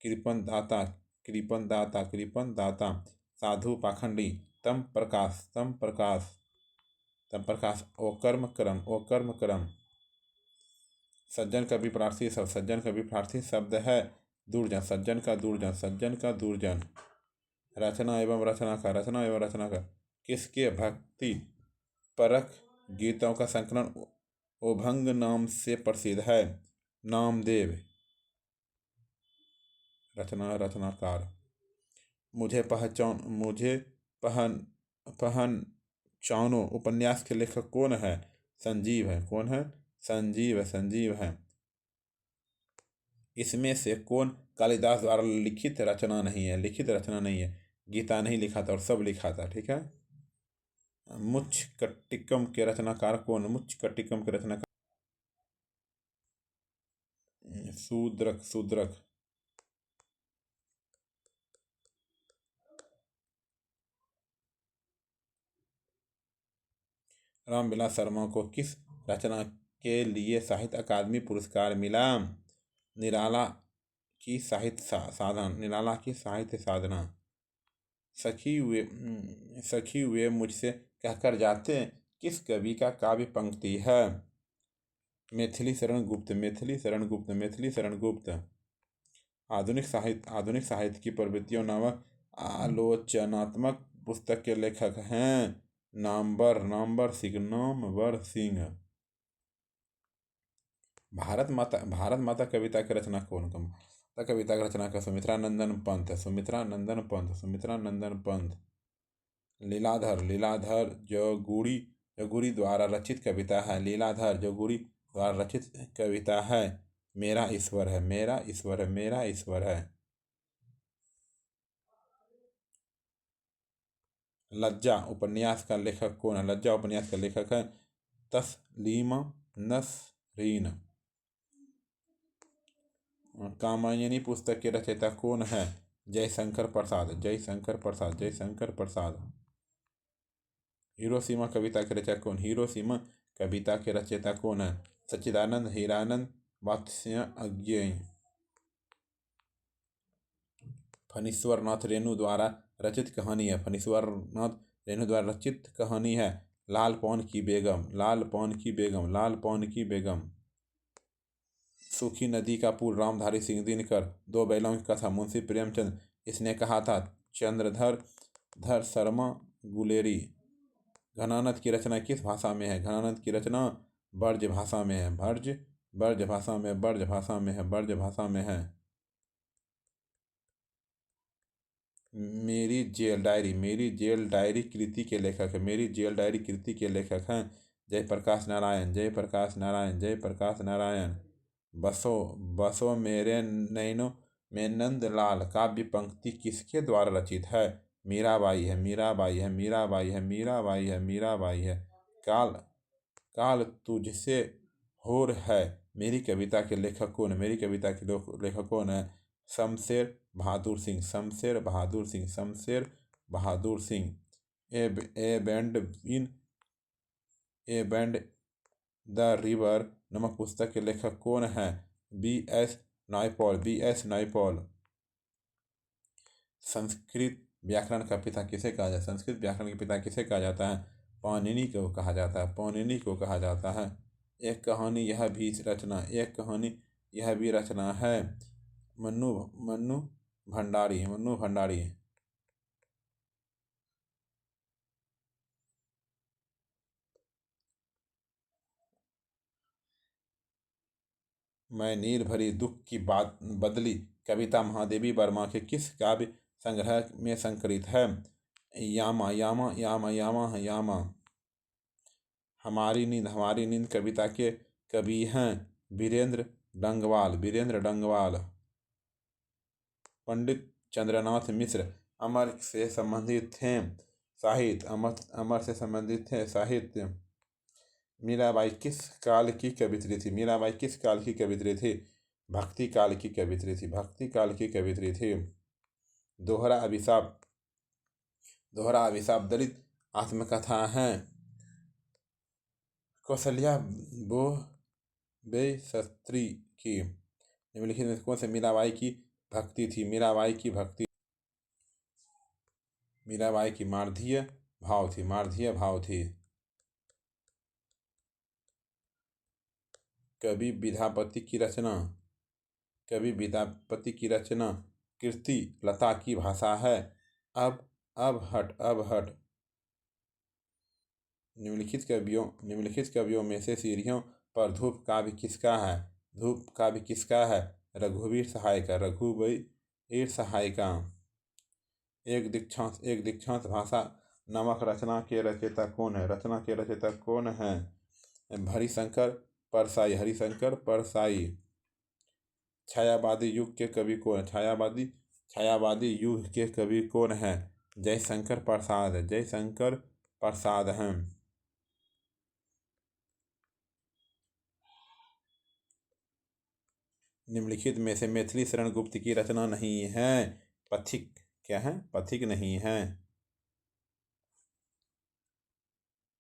कृपण दाता, कृपण दाता, कृपण दाता। साधु, पाखंडी, तम प्रकाश, तम प्रकाश, तम प्रकाश। ओकर्म क्रम, ओकर्म क्रम। सज्जन का विपरीतार्थक शब्द, सज्जन का विपरीतार्थक शब्द है दूरजन, सज्जन का दूरजन, सज्जन का दूरजन। रचना एवं रचनाकार, रचना एवं रचनाकार। किसके भक्ति परक गीतों का संकलन उभंग नाम से प्रसिद्ध है? नामदेव। रचना रचनाकार। मुझे पहन पहचानो उपन्यास के लेखक कौन है? संजीव है। कौन है? संजीव है, संजीव है। इसमें से कौन कालिदास द्वारा लिखित रचना नहीं है? लिखित रचना नहीं है। गीता नहीं लिखा था और सब लिखा था। ठीक है। मुच्चकटिकम के रचनाकार कौन? मुच्चकटिकम के रचनाकार शूद्रक, शूद्रक। रामविलास शर्मा को किस रचना के लिए साहित्य अकादमी पुरस्कार मिला? निराला की साहित्य साधना, निराला की साहित्य साधना। सखी वे मुझसे कहकर जाते किस कवि का काव्य पंक्ति है? मैथिली शरण गुप्त, मैथिली शरण गुप्त, मैथिली शरण गुप्त। आधुनिक साहित्य की प्रवृत्तियों नामक आलोचनात्मक पुस्तक के लेखक हैं? नामवर सिंह। भारत माता कविता की रचना कौन? कविता की रचना का सुमित्रा नंदन पंत, सुमित्रा नंदन पंत, सुमित्रा नंदन पंत। लीलाधर जोगुड़ी द्वारा रचित कविता है। लीलाधर जोगुड़ी द्वारा रचित कविता है मेरा ईश्वर है, मेरा ईश्वर है, मेरा ईश्वर है। लज्जा उपन्यास का लेखक कौन है? लज्जा उपन्यास का लेखक है तस्लीमा नसरीन। कामायनी पुस्तक के रचयिता कौन है? जयशंकर प्रसाद, जयशंकर प्रसाद, जयशंकर प्रसाद। हिरोशिमा कविता के रचयिता कौन? हिरोशिमा कविता के रचयिता कौन है? सच्चिदानंद हीरानंद वात्स्यायन। फणीश्वर नाथ रेणु द्वारा रचित कहानी है। फणीश्वर नाथ रेणु द्वारा रचित कहानी है लाल पौन की बेगम, लाल पौन की बेगम, लाल पौन की बेगम। सूखी नदी का पुल रामधारी सिंह दिनकर, दो बैलों की कथा मुंशी प्रेमचंद। इसने कहा था चंद्रधर शर्मा गुलेरी। घनानद की रचना किस भाषा में है? घनानद की रचना ब्रज भाषा में है। ब्रज भाषा में, ब्रज भाषा में है, ब्रज भाषा में है। मेरी जेल डायरी कृति के लेखक है। मेरी जेल डायरी कृति के लेखक हैं जयप्रकाश नारायण, जयप्रकाश नारायण, जयप्रकाश नारायण। बसो मेरे नैनो में नंदलाल काव्य पंक्ति किसके द्वारा रचित है? मीराबाई है, मीराबाई है, मीराबाई है, मीराबाई है, मीराबाई है। काल तुझसे होर है मेरी कविता के लेखक कौन है? मेरी कविता के लेखक कौन है? Shamsher Bahadur Singh, Shamsher Bahadur Singh, Shamsher Bahadur Singh. A bend the river नमक पुस्तक के लेखक कौन है? B.S. नायपॉल, B.S. नायपॉल। संस्कृत व्याकरण का पिता किसे कहा जाता है? संस्कृत व्याकरण के पिता किसे कहा जाता है? पाणिनि को कहा जाता है, पाणिनि को कहा जाता है। एक कहानी यह भी रचना है मन्नू भंडारी। मैं नीर भरी दुख की बात बदली कविता महादेवी वर्मा के किस काव्य संग्रह में संकलित है? यामा यामा यामा यामा यामा। हमारी नींद कविता के कवि हैं वीरेंद्र डंगवाल। पंडित चंद्रनाथ मिश्र अमर से संबंधित थे अमर से संबंधित थे साहित्य। मीराबाई किस काल की कवित्री थी? मीराबाई किस काल की कवित्री थी? भक्ति काल की कवित्री थी, भक्ति काल की कवित्री थी। दोहरा अभिशाप दलित आत्मकथा है। कौशल्या बेसत्री की निम्नलिखित में कौन से मीराबाई की भक्ति थी? मीराबाई की मार्धीय भाव थी। कवि विद्यापति की रचना कवि विद्यापति की रचना कीर्ति लता की भाषा है। अब हट। निम्नलिखित कवियों में से सीढ़ियों पर धूप काव्य किसका है? धूप काव्य किसका है? रघुवीर सहाय का। रघुवीर सहाय का। एक दीक्षांत भाषा नामक रचना के रचयिता कौन है? रचना के रचयिता कौन है? हरिशंकर परसाई। छायावादी युग के कवि कौन है? छायावादी युग के कवि कौन है? जयशंकर प्रसाद हैं। निम्नलिखित में से मैथिली शरण गुप्त की रचना नहीं है। पथिक। क्या है? पथिक नहीं है।